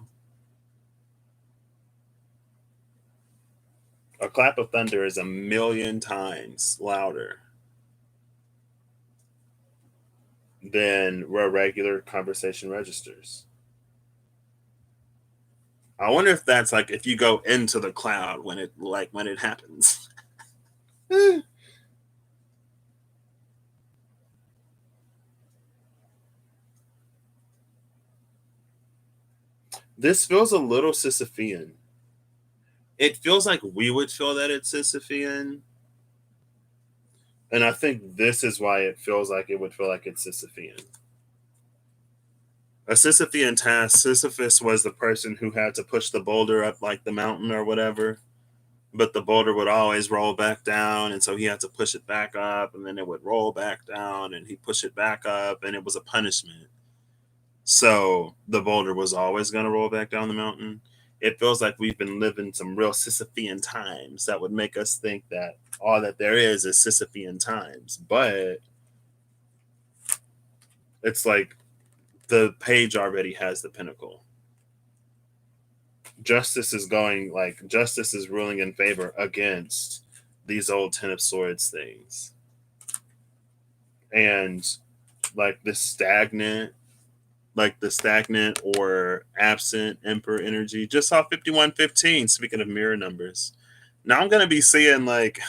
A clap of thunder is a million times louder than where regular conversation registers. I wonder if that's like if you go into the cloud when it happens. This feels a little Sisyphean. It feels like we would feel that it's Sisyphean, and I think this is why it feels like it would feel like it's Sisyphean. A Sisyphean task, Sisyphus was the person who had to push the boulder up like the mountain or whatever, but the boulder would always roll back down, and so he had to push it back up, and then it would roll back down, and he push it back up, and it was a punishment. So the boulder was always going to roll back down the mountain. It feels like we've been living some real Sisyphean times that would make us think that all that there is Sisyphean times. But it's like the page already has the pinnacle. Justice is ruling in favor against these old Ten of Swords things. And like the stagnant or absent emperor energy. Just saw 5115, speaking of mirror numbers. Now I'm gonna be seeing like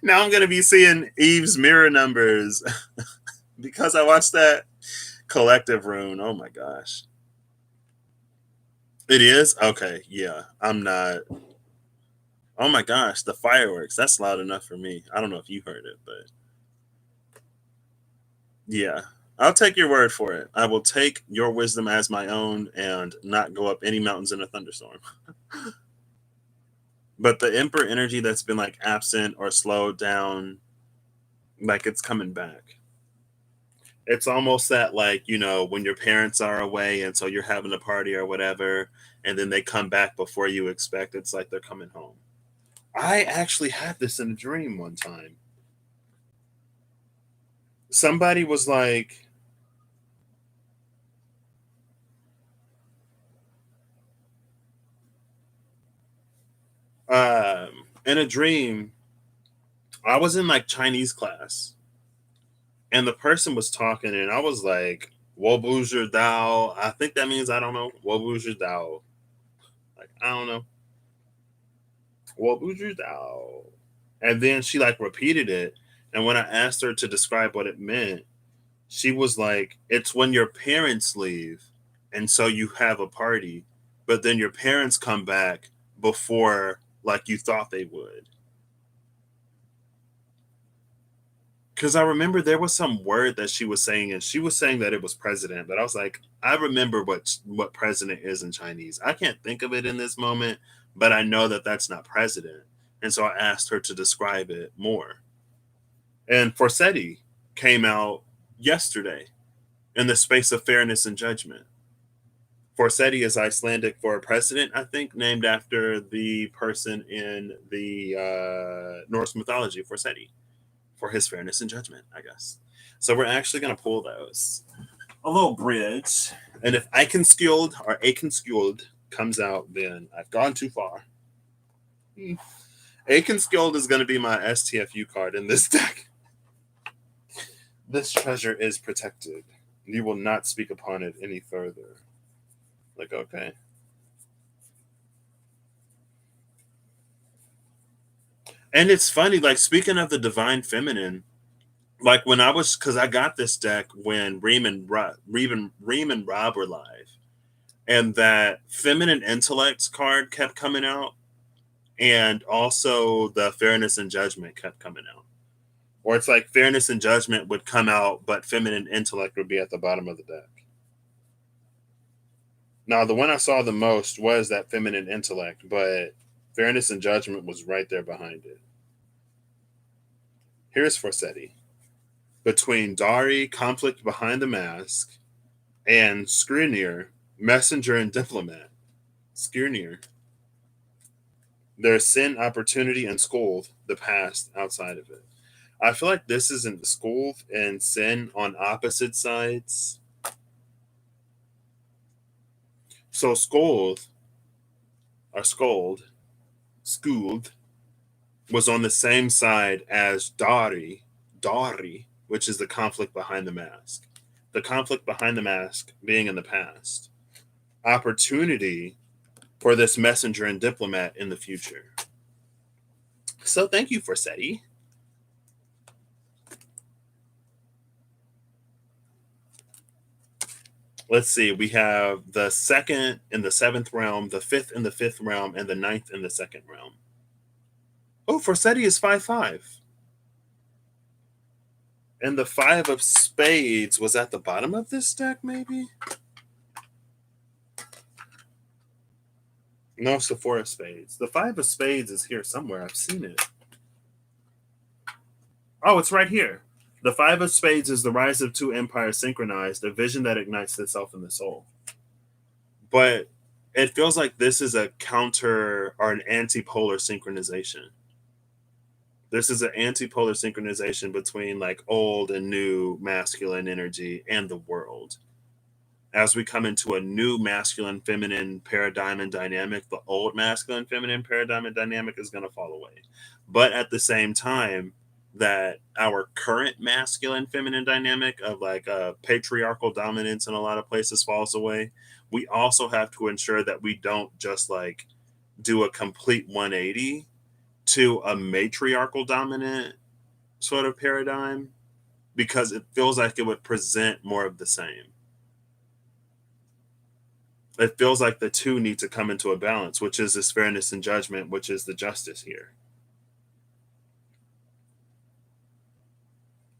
now I'm gonna be seeing Eve's mirror numbers because I watched that collective rune. Oh my gosh. It is? Okay, yeah. I'm not. Oh my gosh, the fireworks. That's loud enough for me. I don't know if you heard it, but yeah. I'll take your word for it. I will take your wisdom as my own and not go up any mountains in a thunderstorm. But the emperor energy that's been like absent or slowed down, like it's coming back. It's almost that like, when your parents are away and so you're having a party or whatever, and then they come back before you expect, it's like they're coming home. I actually had this in a dream one time. Somebody was like, in a dream, I was in like Chinese class, and the person was talking, and I was like, "Wo Buzher Dao." I think that means I don't know. Wo Buzher Dao. Like I don't know. Wo Buzher Dao. And then she like repeated it, and when I asked her to describe what it meant, she was like, "It's when your parents leave, and so you have a party, but then your parents come back before like you thought they would." Because I remember there was some word that she was saying, and she was saying that it was president. But I was like, I remember what president is in Chinese. I can't think of it in this moment, but I know that that's not president. And so I asked her to describe it more. And Forsetti came out yesterday in the space of fairness and judgment. Forsetti is Icelandic for president, I think, named after the person in the Norse mythology, Forsetti, for his fairness and judgment, I guess. So we're actually going to pull those. A little bridge. And if Eikenskjold or Aikenskjold comes out, then I've gone too far. Aikenskjold is going to be my STFU card in this deck. This treasure is protected. You will not speak upon it any further. Like, okay. And it's funny, like, speaking of the divine feminine, like when I was, because I got this deck when Reem and Rob were live, and that feminine intellects card kept coming out, and also the fairness and judgment kept coming out. Or it's like fairness and judgment would come out, but feminine intellect would be at the bottom of the deck. Now, the one I saw the most was that feminine intellect, but fairness and judgment was right there behind it. Here's Forsetti. Between Dari, conflict behind the mask, and Skirnir, messenger and diplomat. Skirnir. There's sin, opportunity, and Skuld, the past outside of it. I feel like this isn't Skuld and sin on opposite sides. So Skuld, or Skuld, was on the same side as Dari, which is the conflict behind the mask. The conflict behind the mask being in the past. Opportunity for this messenger and diplomat in the future. So thank you, Forseti. Let's see. We have the second in the seventh realm, the fifth in the fifth realm, and the ninth in the second realm. Oh, Forseti is 5/5. And the five of spades was at the bottom of this deck, maybe? No, it's the four of spades. The five of spades is here somewhere. I've seen it. Oh, it's right here. The five of spades is the rise of two empires synchronized, a vision that ignites itself in the soul. But it feels like this is a counter or an anti-polar synchronization. This is an anti-polar synchronization between like old and new masculine energy and the world. As we come into a new masculine feminine paradigm and dynamic, the old masculine feminine paradigm and dynamic is going to fall away. But at the same time, that our current masculine feminine dynamic of like patriarchal dominance in a lot of places falls away, we also have to ensure that we don't just like do a complete 180 to a matriarchal dominant sort of paradigm, because it feels like it would present more of the same. It feels like the two need to come into a balance, which is this fairness and judgment, which is the justice here.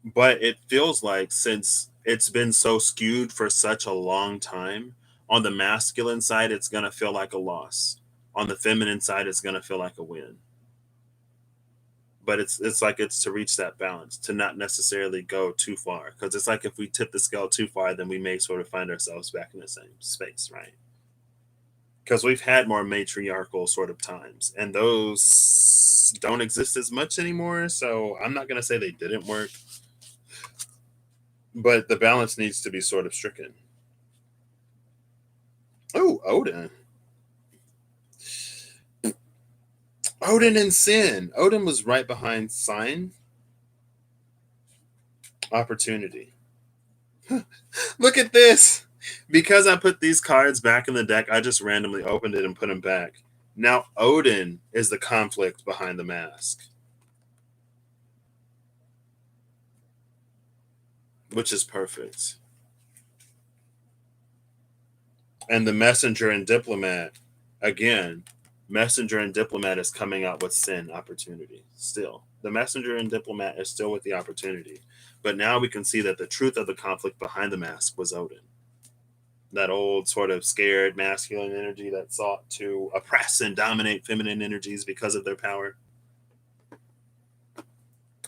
But it feels like since it's been so skewed for such a long time, on the masculine side, it's going to feel like a loss. On the feminine side, it's going to feel like a win. But it's like it's to reach that balance, to not necessarily go too far. Because it's like if we tip the scale too far, then we may sort of find ourselves back in the same space, right? Because we've had more matriarchal sort of times, and those don't exist as much anymore. So I'm not going to say they didn't work, but the balance needs to be sort of stricken. Oh, Odin. Odin and Sin. Odin was right behind Sign. Opportunity. Look at this. Because I put these cards back in the deck, I just randomly opened it and put them back. Now Odin is the conflict behind the mask, which is perfect. And the messenger and diplomat, again, messenger and diplomat is coming out with Sin opportunity. Still, the messenger and diplomat is still with the opportunity. But now we can see that the truth of the conflict behind the mask was Odin. That old sort of scared masculine energy that sought to oppress and dominate feminine energies because of their power.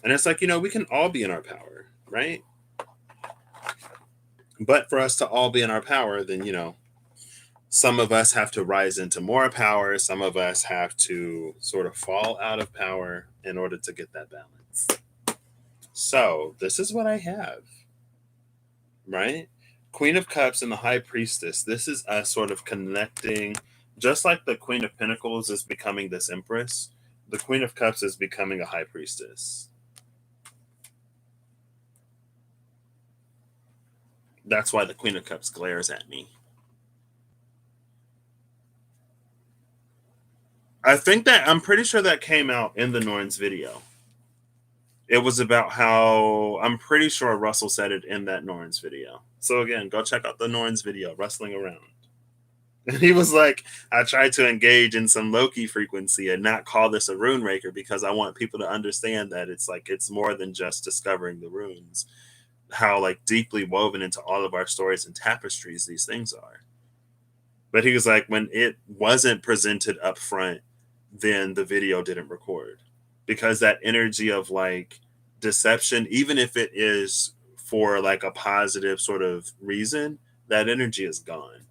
And it's like, we can all be in our power, right? But for us to all be in our power, then, some of us have to rise into more power. Some of us have to sort of fall out of power in order to get that balance. So this is what I have, right? Queen of Cups and the High Priestess. This is us sort of connecting, just like the Queen of Pentacles is becoming this Empress. The Queen of Cups is becoming a High Priestess. That's why the Queen of Cups glares at me. I'm pretty sure that came out in the Norns video. It was about how, I'm pretty sure Russell said it in that Norns video. So again, go check out the Norns video, Rustling Around. And he was like, I tried to engage in some Loki frequency and not call this a rune raker because I want people to understand that it's more than just discovering the runes. How like deeply woven into all of our stories and tapestries these things are. But he was like, when it wasn't presented up front, then the video didn't record. Because that energy of like deception, even if it is for like a positive sort of reason, that energy is gone.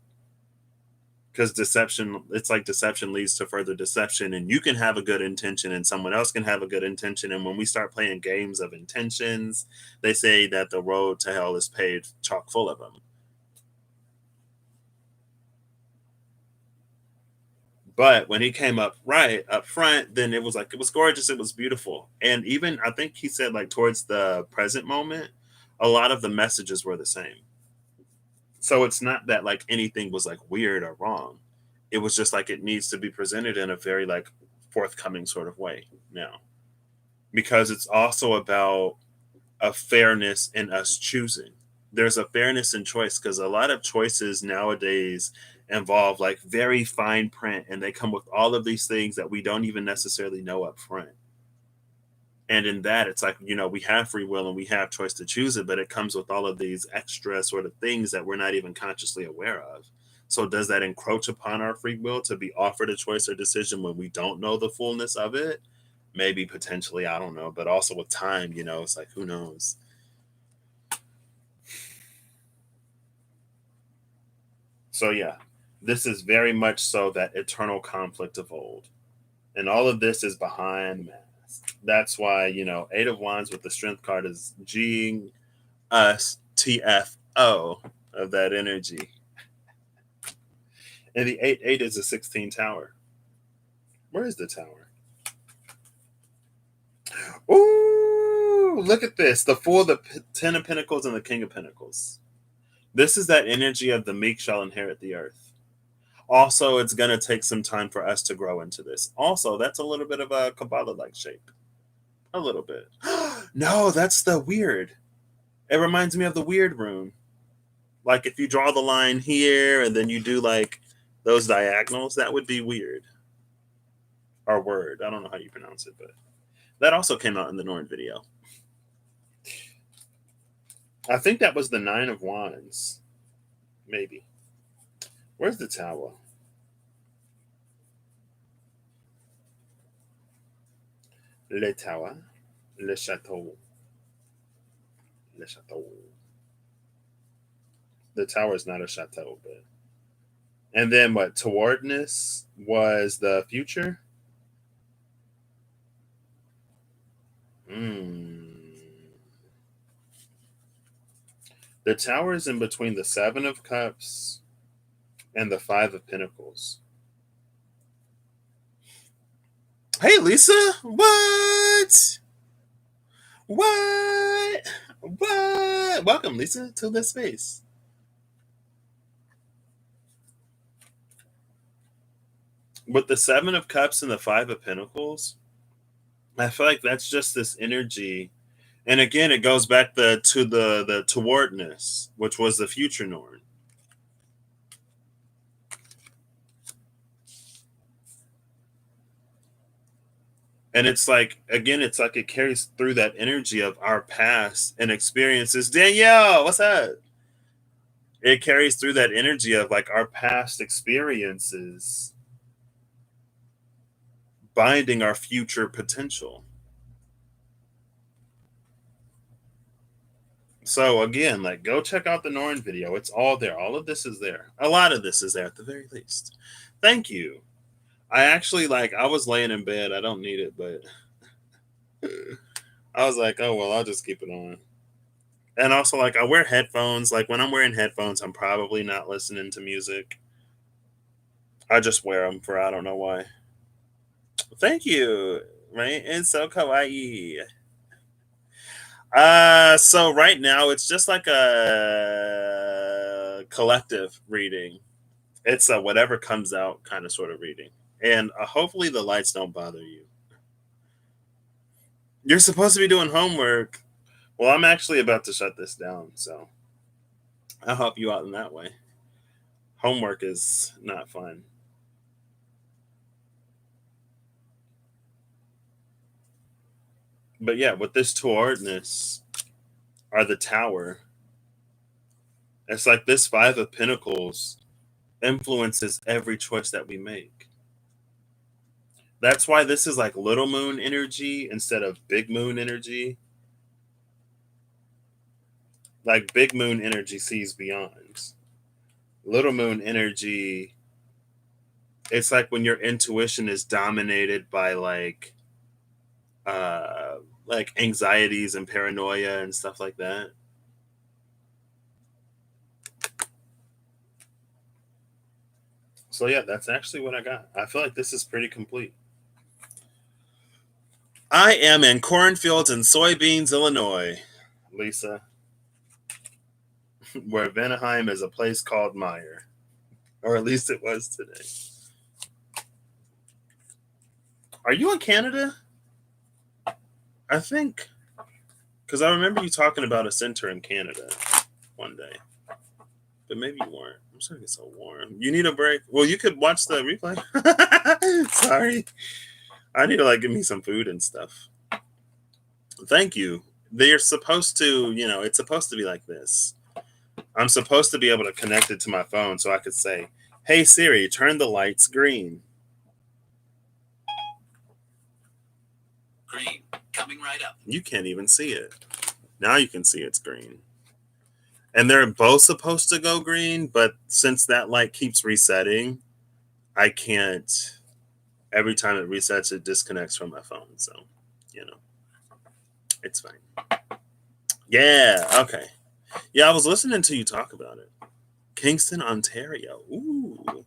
Because it's like deception leads to further deception, and you can have a good intention and someone else can have a good intention. And when we start playing games of intentions, they say that the road to hell is paved chock full of them. But when he came up right up front, then it was like it was gorgeous, it was beautiful. And even I think he said like towards the present moment, a lot of the messages were the same. So it's not that like anything was like weird or wrong. It was just like it needs to be presented in a very like forthcoming sort of way now. Because it's also about a fairness in us choosing. There's a fairness in choice because a lot of choices nowadays involve like very fine print and they come with all of these things that we don't even necessarily know up front. And in that, it's like, we have free will and we have choice to choose it, but it comes with all of these extra sort of things that we're not even consciously aware of. So, does that encroach upon our free will to be offered a choice or decision when we don't know the fullness of it? Maybe potentially, I don't know. But also with time, it's like, who knows? So, yeah, this is very much so that eternal conflict of old. And all of this is behind mask. That's why, Eight of Wands with the Strength card is G us TFO of that energy. And the 8-8 is a 16 tower. Where is the tower? Ooh, look at this. The Fool, the Ten of Pentacles, and the King of Pentacles. This is that energy of the meek shall inherit the earth. Also, it's going to take some time for us to grow into this. Also, that's a little bit of a Kabbalah-like shape. A little bit. No, that's the weird. It reminds me of the weird rune. Like if you draw the line here and then you do like those diagonals, that would be weird. Or word. I don't know how you pronounce it, but that also came out in the Norn video. I think that was the Nine of Wands. Maybe. Where's the tower? Le tower. Le chateau. Le chateau. The tower is not a chateau, but. And then what? Towardness was the future? The tower is in between the Seven of Cups and the Five of Pentacles. Hey, Lisa. What? What? What? Welcome, Lisa, to this space. With the Seven of Cups and the Five of Pentacles, I feel like that's just this energy. And again, it goes back to the towardness, which was the future Norn. And it's like, again, it's like it carries through that energy of our past and experiences. Danielle, what's up? It carries through that energy of like our past experiences binding our future potential. So again, like go check out the Norn video. It's all there. All of this is there. A lot of this is there at the very least. Thank you. I actually like I was laying in bed. I don't need it, but I was like, oh well, I'll just keep it on. And also like I wear headphones. Like when I'm wearing headphones, I'm probably not listening to music. I just wear them for I don't know why. Thank you. Right? It's so kawaii. So right now it's just like a collective reading. It's a whatever comes out kind of sort of reading. And hopefully the lights don't bother you. You're supposed to be doing homework. Well, I'm actually about to shut this down, so I'll help you out in that way. Homework is not fun. But yeah, with this towardness are the tower. It's like this Five of Pentacles influences every choice that we make. That's why this is like little moon energy instead of big moon energy. Like big moon energy sees beyond. Little moon energy, it's like when your intuition is dominated by uh like anxieties and paranoia and stuff like that. So yeah, that's actually what I got. I feel like this is pretty complete. I am in cornfields and soybeans, Illinois, Lisa, where Vanaheim is a place called Meyer. Or at least it was today. Are you in Canada? I think, because I remember you talking about a center in Canada one day. But maybe you weren't. I'm starting to get so warm. You need a break? Well, you could watch the replay. Sorry. I need to like give me some food and stuff. Thank you. They're supposed to, it's supposed to be like this. I'm supposed to be able to connect it to my phone so I could say, "Hey Siri, turn the lights green." Green. Coming right up. You can't even see it. Now you can see it's green. And they're both supposed to go green, but since that light keeps resetting, I can't. Every time it resets, it disconnects from my phone. So, it's fine. Yeah, okay. Yeah, I was listening to you talk about it. Kingston, Ontario. Ooh.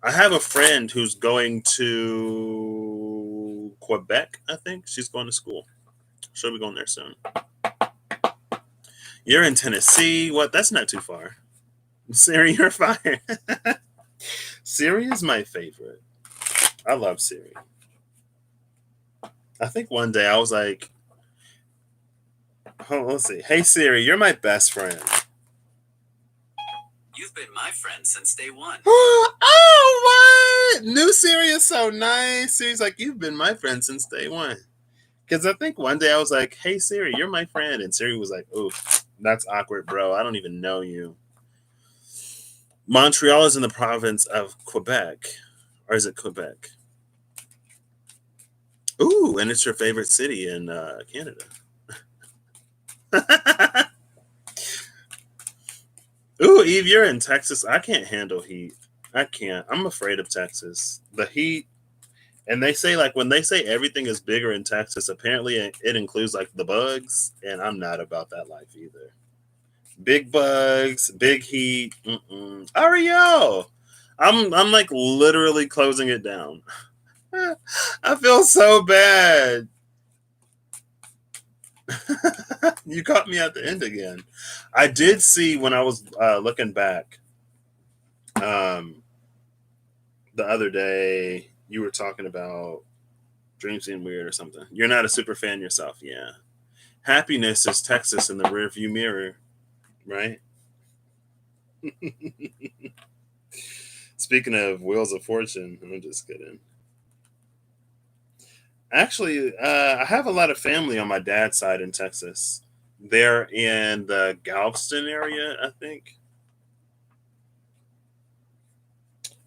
I have a friend who's going to Quebec, I think. She's going to school. She'll be going there soon. You're in Tennessee. What? That's not too far. Siri, you're fire. Siri is my favorite. I love Siri. I think one day I was like, let's see. "Hey Siri, you're my best friend." You've been my friend since day one. Oh, what? New Siri is so nice. Siri's like, "You've been my friend since day one." Because I think one day I was like, "Hey Siri, you're my friend." And Siri was like, "Oh, that's awkward, bro. I don't even know you." Montreal is in the province of Quebec. Or is it Quebec? Ooh, and it's your favorite city in Canada. Ooh, Eve, you're in Texas. I can't handle heat. I can't. I'm afraid of Texas. The heat. And they say, like, when they say everything is bigger in Texas, apparently it includes, like, the bugs. And I'm not about that life either. Big bugs, big heat. Ariel! I'm like, literally closing it down. I feel so bad. You caught me at the end again. I did see when I was looking back the other day, you were talking about Dreams Seem Weird or something. You're not a super fan yourself. Yeah. Happiness is Texas in the rearview mirror, right? Speaking of Wheels of Fortune, I'm just kidding. Actually, I have a lot of family on my dad's side in Texas. They're in the Galveston area, I think.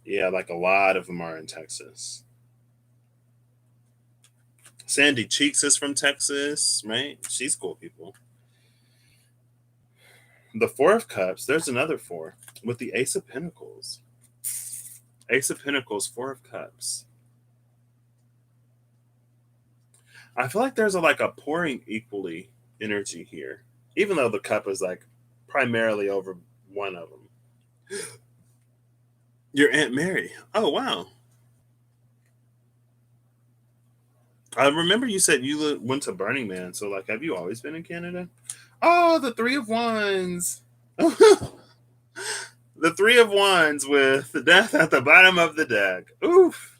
Yeah, like a lot of them are in Texas. Sandy Cheeks is from Texas, right? She's cool people. The Four of Cups, there's another four with the Ace of Pentacles. Ace of Pentacles, Four of Cups. I feel like there's like a pouring equally energy here, even though the cup is like primarily over one of them. Your Aunt Mary. Oh, wow. I remember you said you went to Burning Man. So, like, have you always been in Canada? Oh, the Three of Wands. The Three of Wands with the death at the bottom of the deck. Oof.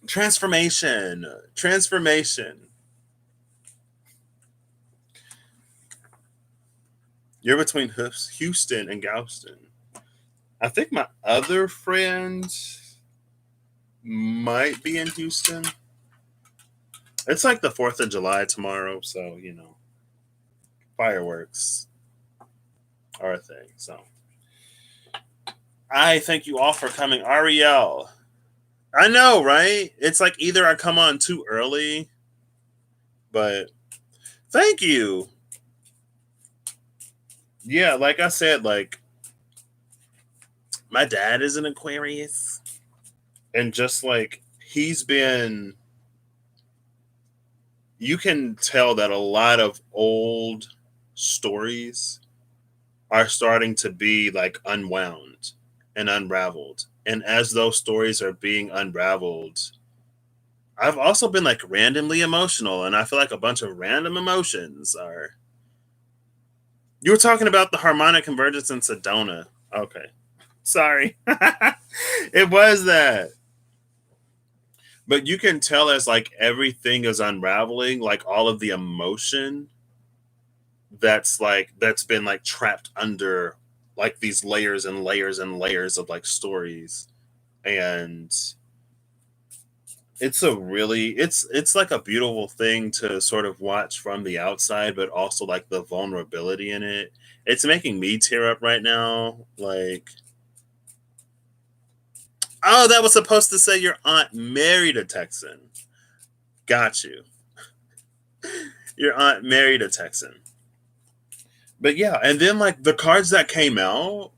Transformation. Transformation. You're between Houston and Galveston. I think my other friend might be in Houston. It's like the 4th of July tomorrow, so, fireworks are a thing. So I thank you all for coming. Ariel. I know, right? It's like either I come on too early, but thank you. Yeah, like I said, like my dad is an Aquarius. And just like he's been, you can tell that a lot of old stories are starting to be like unwound and unraveled. And as those stories are being unraveled, I've also been like randomly emotional, and I feel like a bunch of random emotions are. You were talking about the harmonic convergence in Sedona. Okay. Sorry. It was that. But you can tell as like everything is unraveling, like all of the emotion that's been like trapped under like these layers and layers and layers of like stories. And it's like a beautiful thing to sort of watch from the outside, but also like the vulnerability in it. It's making me tear up right now. Like, oh, that was supposed to say your aunt married a Texan. Got you. Your aunt married a Texan. But yeah, and then like the cards that came out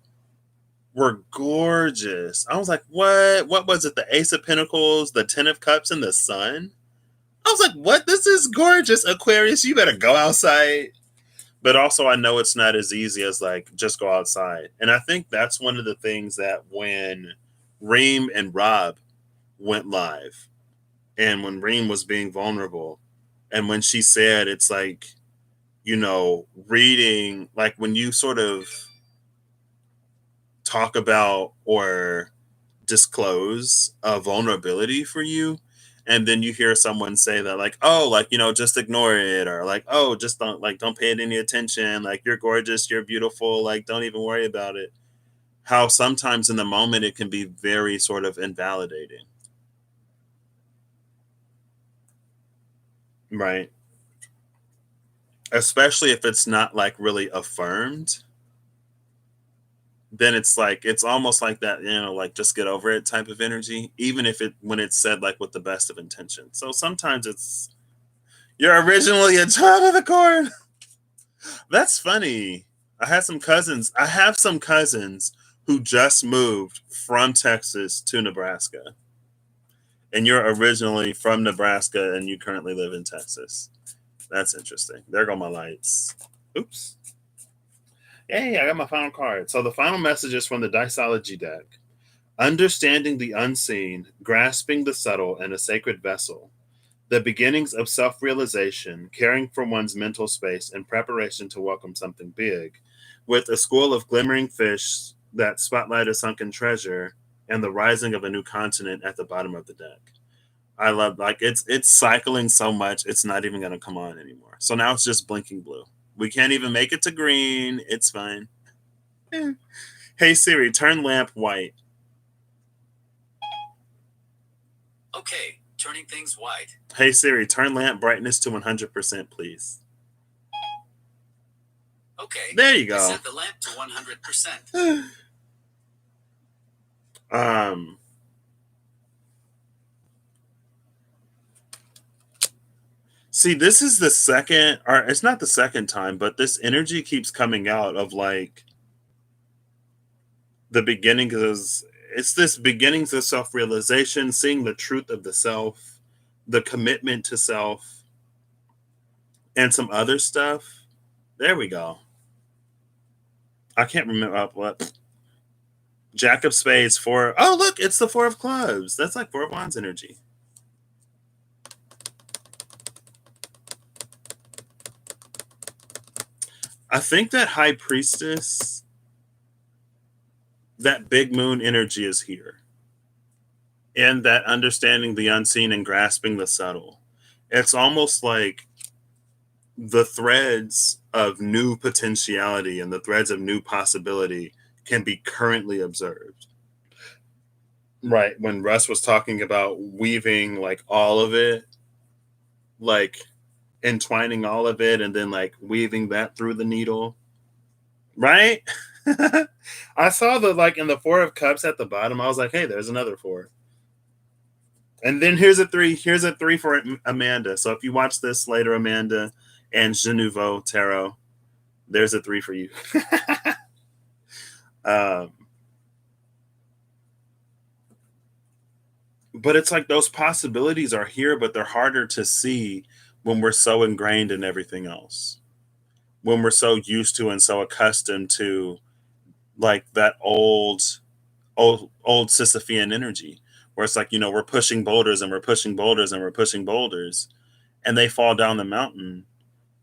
were gorgeous. I was like, what? What was it? The Ace of Pentacles, the Ten of Cups, and the Sun? I was like, what? This is gorgeous, Aquarius. You better go outside. But also, I know it's not as easy as like just go outside. And I think that's one of the things that when Reem and Rob went live, and when Reem was being vulnerable, and when she said, it's like, reading, like when you sort of talk about or disclose a vulnerability for you, and then you hear someone say that, like, oh, like, just ignore it, or like, oh, just don't pay it any attention, like, you're gorgeous, you're beautiful, like, don't even worry about it. How sometimes in the moment it can be very sort of invalidating, right? Especially if it's not like really affirmed, then it's like it's almost like that, like just get over it type of energy, even if it when it's said like with the best of intention. So sometimes it's you're originally a child of the corn. That's funny. I have some cousins who just moved from Texas to Nebraska. And you're originally from Nebraska and you currently live in Texas. That's interesting. There go my lights. Oops. Hey, I got my final card. So the final message is from the Diceology deck. Understanding the unseen, grasping the subtle, and a sacred vessel. The beginnings of self realization, caring for one's mental space in preparation to welcome something big, with a school of glimmering fish that spotlight a sunken treasure, and the rising of a new continent at the bottom of the deck. I love like it's cycling so much it's not even gonna come on anymore. So now it's just blinking blue. We can't even make it to green. It's fine. Eh. Hey Siri, turn lamp white. Okay, turning things white. Hey Siri, turn lamp brightness to 100%, please. Okay. There you I go. set the lamp to 100%. um See, this is the second, or it's not the second time, but this energy keeps coming out of like the beginning is it's this beginnings of self-realization, seeing the truth of the self, the commitment to self, and some other stuff. There we go. I can't remember what Jack of Spades, four. Oh, look, it's the Four of Clubs. That's like Four of Wands energy. I think that High Priestess, that big moon energy is here. And that understanding the unseen and grasping the subtle. It's almost like the threads of new potentiality and the threads of new possibility can be currently observed. Right. When Russ was talking about weaving like all of it, like entwining all of it and then like weaving that through the needle. Right? I saw the like in the Four of Cups at the bottom. I was like, hey, there's another four. And then here's a three. Here's a three for Amanda. So if you watch this later, Amanda and Je Nouveau Tarot, there's a three for you. um, but it's like those possibilities are here, but they're harder to see when we're so ingrained in everything else. when we're so used to and so accustomed to like that old Sisyphean energy where it's like, we're pushing boulders and we're pushing boulders and we're pushing boulders and they fall down the mountain.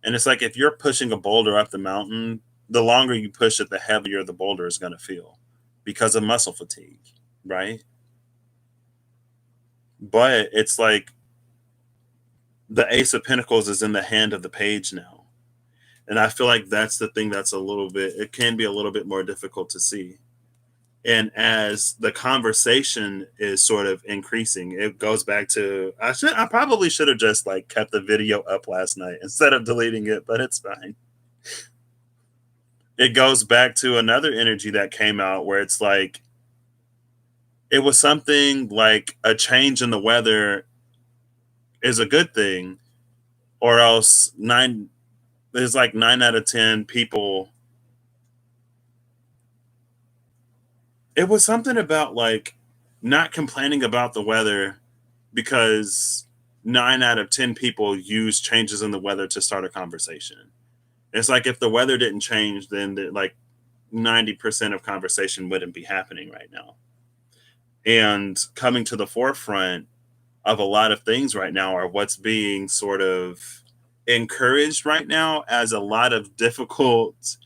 And it's like if you're pushing a boulder up the mountain, the longer you push it, the heavier the boulder is going to feel because of muscle fatigue, right? But it's like the Ace of Pentacles is in the hand of the page now. And I feel like that's the thing that's it can be a little bit more difficult to see. And as the conversation is sort of increasing, it goes back to I probably should have just like kept the video up last night instead of deleting it, but it's fine. It goes back to another energy that came out where it's like it was something like a change in the weather is a good thing, or else there's like 9 out of 10 people. It was something about like not complaining about the weather because 9 out of 10 people use changes in the weather to start a conversation. It's like if the weather didn't change, then like 90% of conversation wouldn't be happening right now. And coming to the forefront of a lot of things right now are what's being sort of encouraged right now as a lot of difficult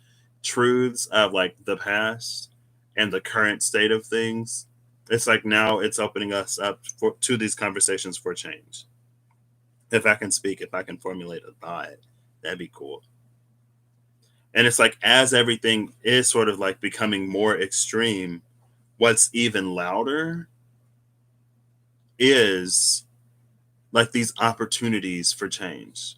truths of like the past and the current state of things. It's like now it's opening us up to these conversations for change. If I can speak, if I can formulate a thought, that'd be cool. And it's like as everything is sort of like becoming more extreme, what's even louder is like these opportunities for change.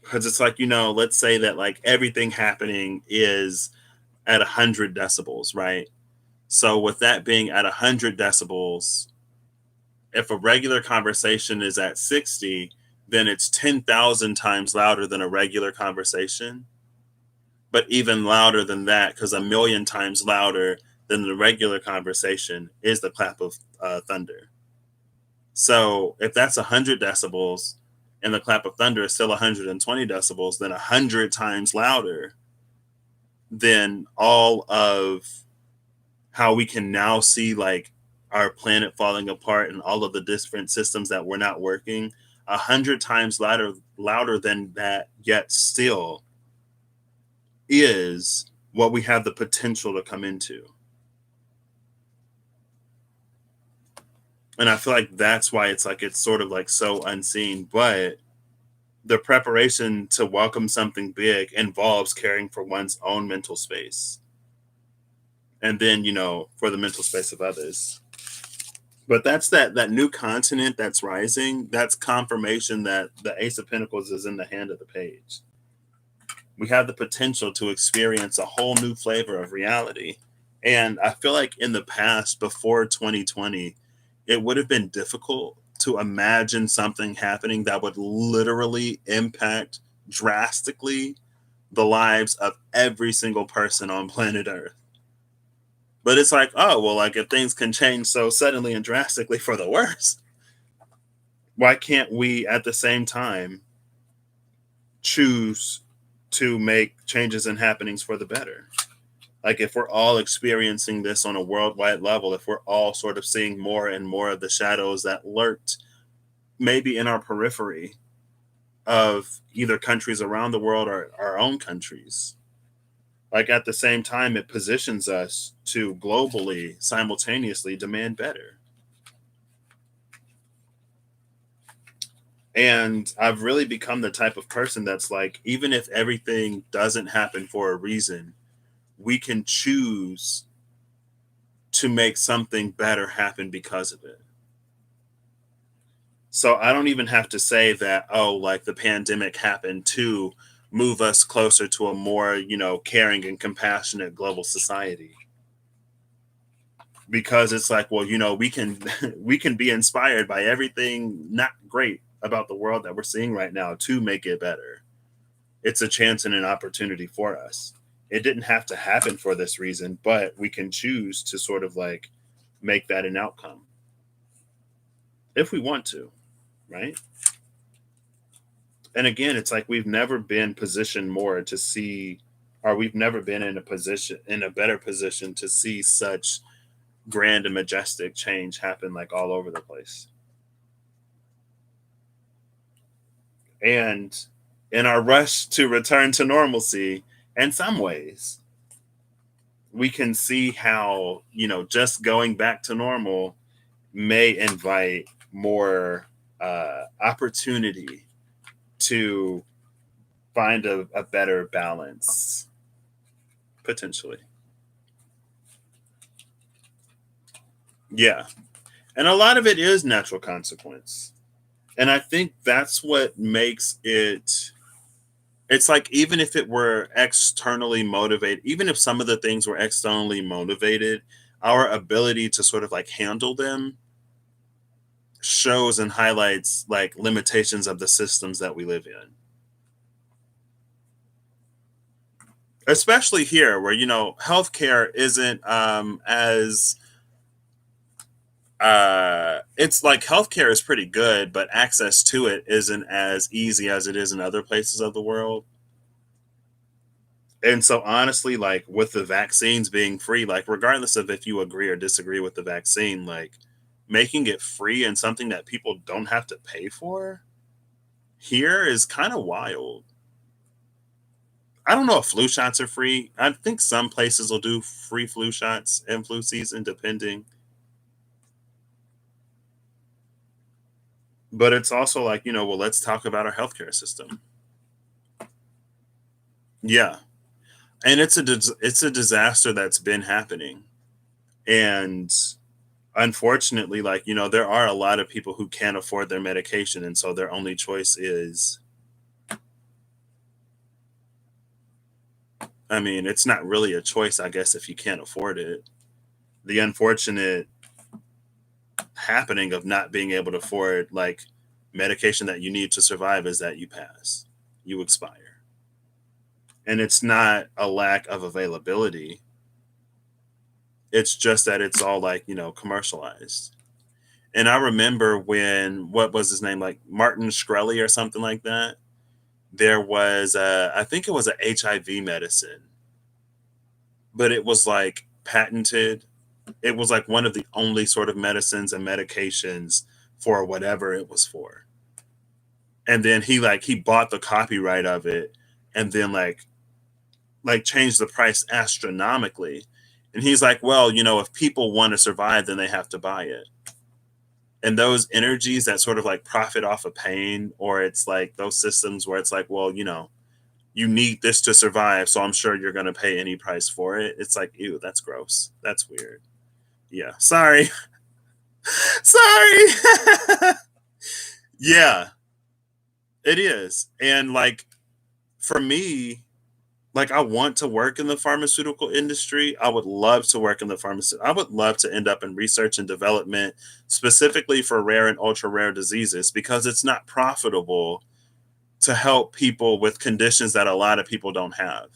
Because it's like, let's say that like everything happening is at 100 decibels, right? So, with that being at 100 decibels, if a regular conversation is at 60, then it's 10,000 times louder than a regular conversation. But even louder than that, because a million times louder than the regular conversation is the clap of thunder. So if that's 100 decibels and the clap of thunder is still 120 decibels, then 100 times louder than all of how we can now see like our planet falling apart and all of the different systems that were not working, 100 times louder than that, yet still is what we have the potential to come into. And I feel like that's why it's like it's sort of like so unseen, but the preparation to welcome something big involves caring for one's own mental space. And then, for the mental space of others. But that's that new continent that's rising. That's confirmation that the Ace of Pentacles is in the hand of the page. We have the potential to experience a whole new flavor of reality. And I feel like in the past, before 2020, it would have been difficult to imagine something happening that would literally impact drastically the lives of every single person on planet Earth. But it's like, oh, well, like if things can change so suddenly and drastically for the worse, why can't we at the same time choose to make changes and happenings for the better? Like if we're all experiencing this on a worldwide level, if we're all sort of seeing more and more of the shadows that lurked maybe in our periphery of either countries around the world or our own countries, like at the same time, it positions us to globally simultaneously demand better. And I've really become the type of person that's like, even if everything doesn't happen for a reason, we can choose to make something better happen because of it. So I don't even have to say that, oh, like the pandemic happened to move us closer to a more, caring and compassionate global society. Because it's like, well, we can we can be inspired by everything not great about the world that we're seeing right now to make it better. It's a chance and an opportunity for us. It didn't have to happen for this reason, but we can choose to sort of like make that an outcome if we want to, right? And again, it's like we've never been positioned more to see, or we've never been in a better position to see such grand and majestic change happen like all over the place. And in our rush to return to normalcy, in some ways, we can see how, just going back to normal may invite more opportunity to find a better balance, potentially. Yeah. And a lot of it is natural consequence. And I think that's what makes it. It's like, even if it were externally motivated, even if some of the things were externally motivated, our ability to sort of like handle them shows and highlights like limitations of the systems that we live in. Especially here where, healthcare isn't as it's like healthcare is pretty good, but access to it isn't as easy as it is in other places of the world. And so honestly, like with the vaccines being free, like regardless of if you agree or disagree with the vaccine, like making it free and something that people don't have to pay for here is kind of wild. I don't know if flu shots are free. I think some places will do free flu shots and flu season depending. But it's also like, well, let's talk about our healthcare system. Yeah. And it's a disaster that's been happening. And unfortunately, like, there are a lot of people who can't afford their medication, and so their only choice is, I mean, it's not really a choice, I guess, if you can't afford it. The unfortunate happening of not being able to afford like medication that you need to survive is that you pass, you expire. And it's not a lack of availability. It's just that it's all like, commercialized. And I remember when, what was his name, like Martin Shkreli or something like that. There was, I think it was a HIV medicine, but it was like patented. It was like one of the only sort of medicines and medications for whatever it was for. And then he bought the copyright of it, and then like changed the price astronomically. And he's like, well, if people want to survive, then they have to buy it. And those energies that sort of like profit off of pain, or it's like those systems where it's like, well, you need this to survive, so I'm sure you're going to pay any price for it. It's like, ew, that's gross. That's weird. Yeah. Sorry. Sorry. Yeah, it is. And like for me, like I want to work in the pharmaceutical industry. I would love to work in the pharmaceutical. I would love to end up in research and development specifically for rare and ultra rare diseases, because it's not profitable to help people with conditions that a lot of people don't have.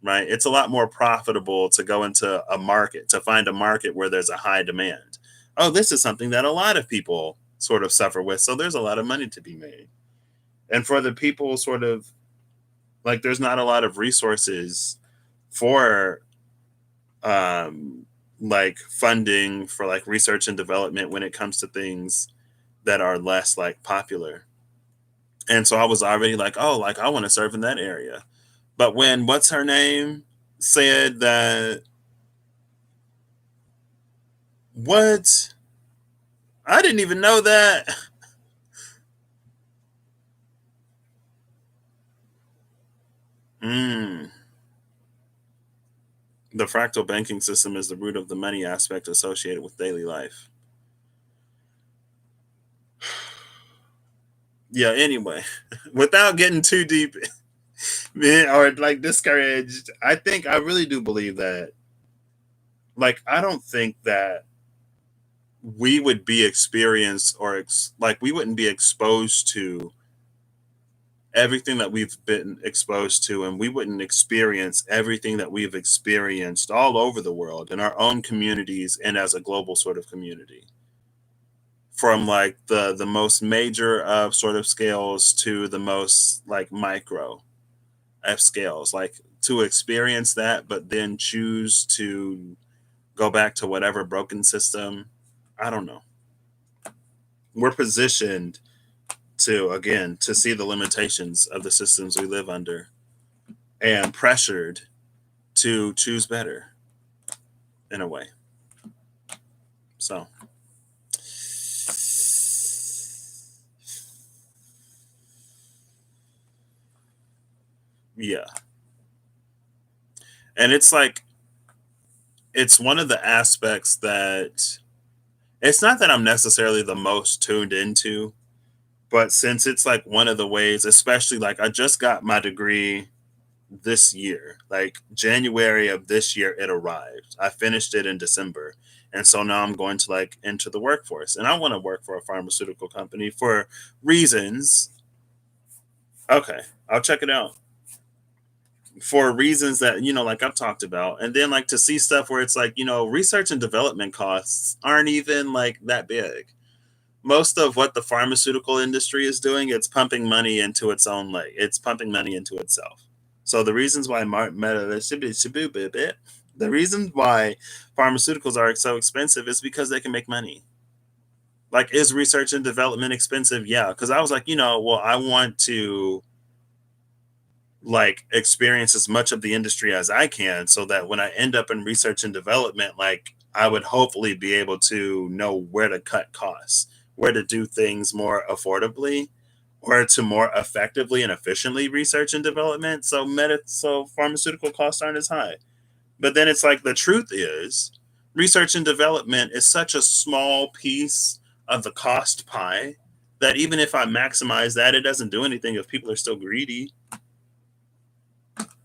Right? It's a lot more profitable to go into a market, to find a market where there's a high demand. Oh, this is something that a lot of people sort of suffer with, so there's a lot of money to be made. And for the people sort of like, there's not a lot of resources for um like funding for like research and development when it comes to things that are less like popular. And so I was already like, oh, like I want to serve in that area. But when what's her name said that, what, I didn't even know that. Mm. The fractal banking system is the root of the money aspect associated with daily life. Yeah, anyway, without getting too deep or like discouraged, I think I really do believe that, like, I don't think that we would be experienced or like we wouldn't be exposed to everything that we've been exposed to, and we wouldn't experience everything that we've experienced all over the world in our own communities and as a global sort of community from like the most major of sort of scales to the most like micro of scales, like to experience that, but then choose to go back to whatever broken system. I don't know. We're positioned to, again, to see the limitations of the systems we live under and pressured to choose better in a way. So, yeah. And it's like, it's one of the aspects that it's not that I'm necessarily the most tuned into, but since it's like one of the ways, especially like I just got my degree this year, like January of this year, it arrived. I finished it in December. And so now I'm going to like enter the workforce. And I want to work for a pharmaceutical company for reasons. Okay, I'll check it out. For reasons that, like I've talked about. And then like to see stuff where it's like, research and development costs aren't even like that big. Most of what the pharmaceutical industry is doing, it's pumping money into its own leg. It's pumping money into itself. So the reasons why the reasons why pharmaceuticals are so expensive is because they can make money. Like, is research and development expensive? Yeah, because I was like, well, I want to like experience as much of the industry as I can so that when I end up in research and development, like I would hopefully be able to know where to cut costs, where to do things more affordably, or to more effectively and efficiently research and development. So pharmaceutical costs aren't as high. But then it's like the truth is research and development is such a small piece of the cost pie that even if I maximize that, it doesn't do anything if people are still greedy.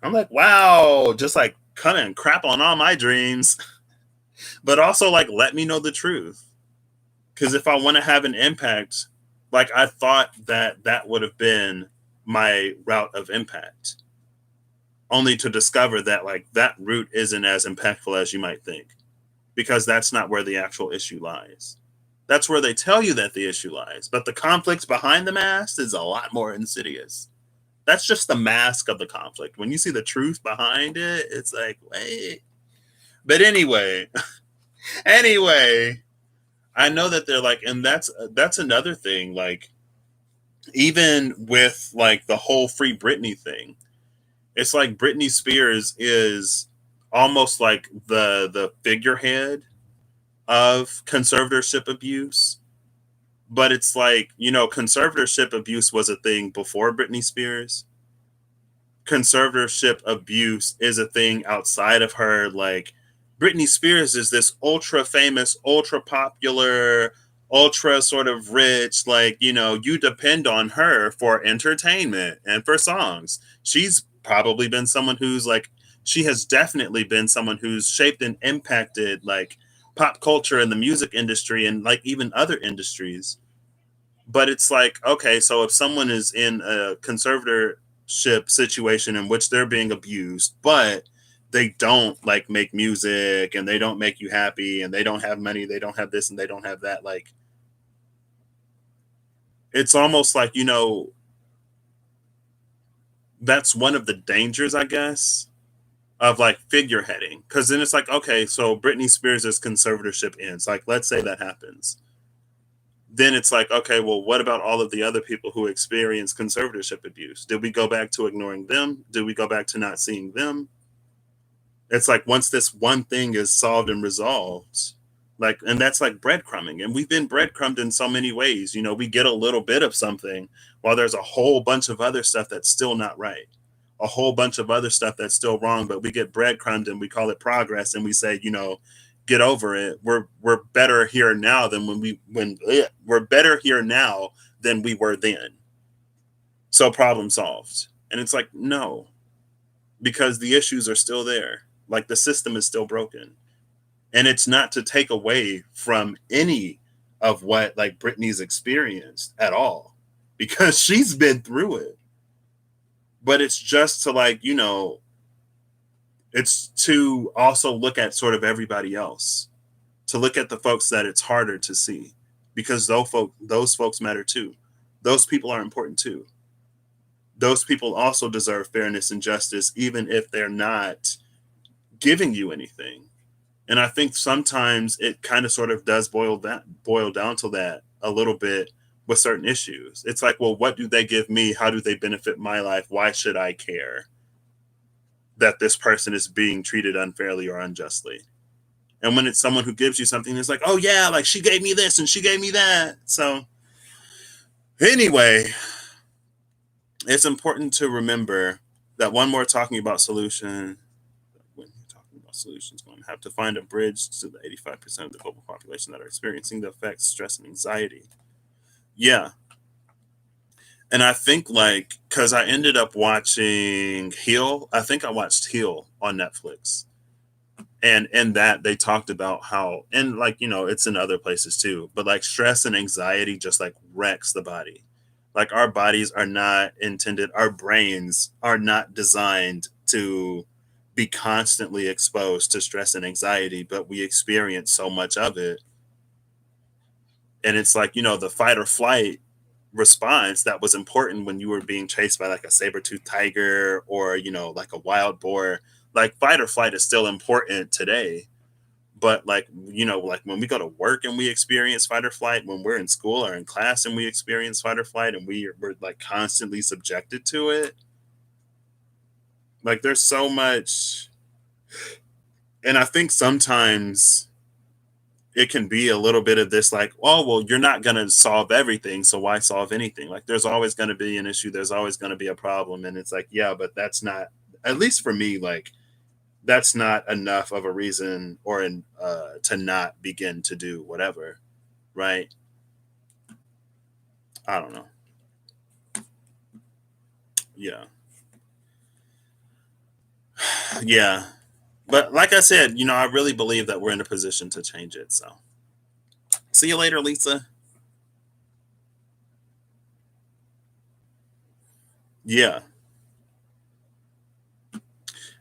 I'm like, wow, just like come and crap on all my dreams, but also like let me know the truth. Because if I want to have an impact, like I thought that that would have been my route of impact, only to discover that like that route isn't as impactful as you might think, because that's not where the actual issue lies. That's where they tell you that the issue lies, but the conflict behind the mask is a lot more insidious. That's just the mask of the conflict. When you see the truth behind it, it's like, wait. But anyway, anyway, I know that they're like, and that's another thing. Like, even with like the whole Free Britney thing, it's like Britney Spears is almost like the figurehead of conservatorship abuse. But it's like, conservatorship abuse was a thing before Britney Spears. Conservatorship abuse is a thing outside of her. Like Britney Spears is this ultra famous, ultra popular, ultra sort of rich, like, you depend on her for entertainment and for songs. She's probably been someone who's like, she has definitely been someone who's shaped and impacted like pop culture and the music industry and like even other industries. But it's like, okay, so if someone is in a conservatorship situation in which they're being abused, but they don't like make music and they don't make you happy and they don't have money, they don't have this and they don't have that, like it's almost like, that's one of the dangers, I guess, of like figureheading. Cause then it's like, okay, so Britney Spears' conservatorship ends. Like, let's say that happens, then it's like, okay, well, what about all of the other people who experience conservatorship abuse? Did we go back to ignoring them? Did we go back to not seeing them? It's like once this one thing is solved and resolved, like, and that's like breadcrumbing. And we've been breadcrumbed in so many ways. We get a little bit of something while there's a whole bunch of other stuff that's still not right. A whole bunch of other stuff that's still wrong, but we get breadcrumbed and we call it progress and we say, get over it. We're better here now than we're better here now than we were then. So problem solved. And it's like, no, because the issues are still there. Like the system is still broken. And it's not to take away from any of what like Britney's experienced at all, because she's been through it. But it's just to like, it's to also look at sort of everybody else, to look at the folks that it's harder to see. because those folks matter too. Those people are important too. Those people also deserve fairness and justice, even if they're not giving you anything. And I think sometimes it kind of sort of does boil down to that a little bit with certain issues. It's like, well, what do they give me? How do they benefit my life? Why should I care that this person is being treated unfairly or unjustly? And when it's someone who gives you something, it's like, oh yeah, like she gave me this and she gave me that. So anyway, it's important to remember that one more talking about solution. When you're talking about solutions, we're going to have to find a bridge to the 85% of the global population that are experiencing the effects, stress, and anxiety. Yeah. And I think like, because I ended up watching Heal, I think I watched Heal on Netflix. And in that, they talked about how, and like, it's in other places too, but like stress and anxiety just like wrecks the body. Like our bodies are not intended, our brains are not designed to be constantly exposed to stress and anxiety, but we experience so much of it. And it's like, the fight or flight response that was important when you were being chased by like a saber-toothed tiger or, like a wild boar. Like fight or flight is still important today. But like when we go to work and we experience fight or flight, when we're in school or in class and we experience fight or flight and we're like constantly subjected to it, like there's so much. And I think sometimes it can be a little bit of this like, oh well, you're not going to solve everything, so why solve anything? Like there's always going to be an issue, there's always going to be a problem. And it's like, yeah, but that's not, at least for me, like that's not enough of a reason or to not begin to do whatever, right? I don't know. Yeah. Yeah. But like I said, I really believe that we're in a position to change it. So see you later, Lisa. Yeah.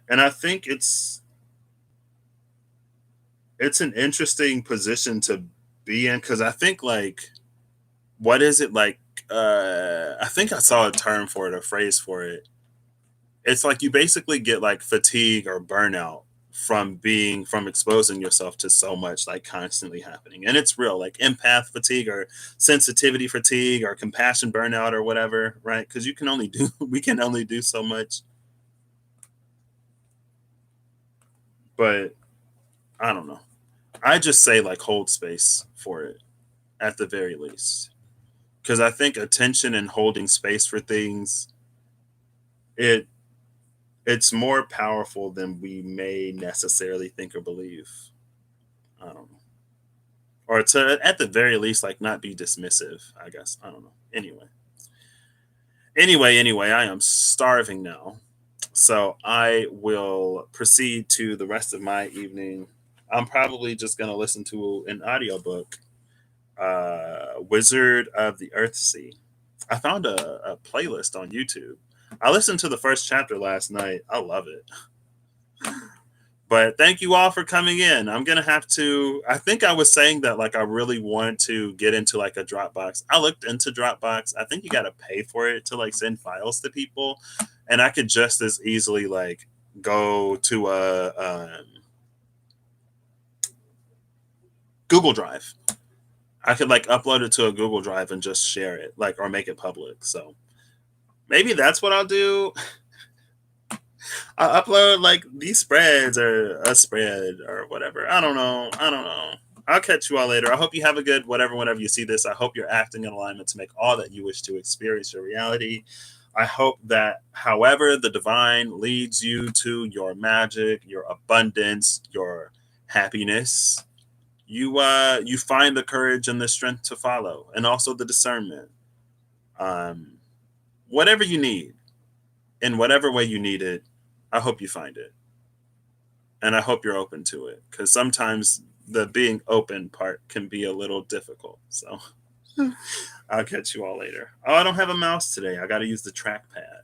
And I think it's an interesting position to be in, because I think like, what is it like, I think I saw a term for it, a phrase for it. It's like you basically get like fatigue or burnout from exposing yourself to so much like constantly happening. And it's real, like empath fatigue or sensitivity fatigue or compassion burnout or whatever, right? Because you can only do we can only do so much. But I don't know. I just say like hold space for it at the very least. Because I think attention and holding space for things, it it's more powerful than we may necessarily think or believe. I don't know. Or to at the very least like not be dismissive, I guess. I don't know. Anyway, I am starving now. So I will proceed to the rest of my evening. I'm probably just going to listen to an audiobook, Wizard of the Earthsea. I found a playlist on YouTube. I listened to the first chapter last night. I love it. But thank you all for coming in. I'm gonna have to. I think I was saying that like I really want to get into like a Dropbox. I looked into Dropbox. I think you got to pay for it to like send files to people, and I could just as easily like go to a Google Drive. I could like upload it to a Google Drive and just share it, like or make it public. So maybe that's what I'll do. I'll upload like these spreads or a spread or whatever. I don't know. I don't know. I'll catch you all later. I hope you have a good whenever you see this. I hope you're acting in alignment to make all that you wish to experience your reality. I hope that however the divine leads you to your magic, your abundance, your happiness, you find the courage and the strength to follow, and also the discernment. Um, Whatever you need, in whatever way you need it, I hope you find it. And I hope you're open to it, because sometimes the being open part can be a little difficult. So I'll catch you all later. Oh, I don't have a mouse today. I got to use the trackpad.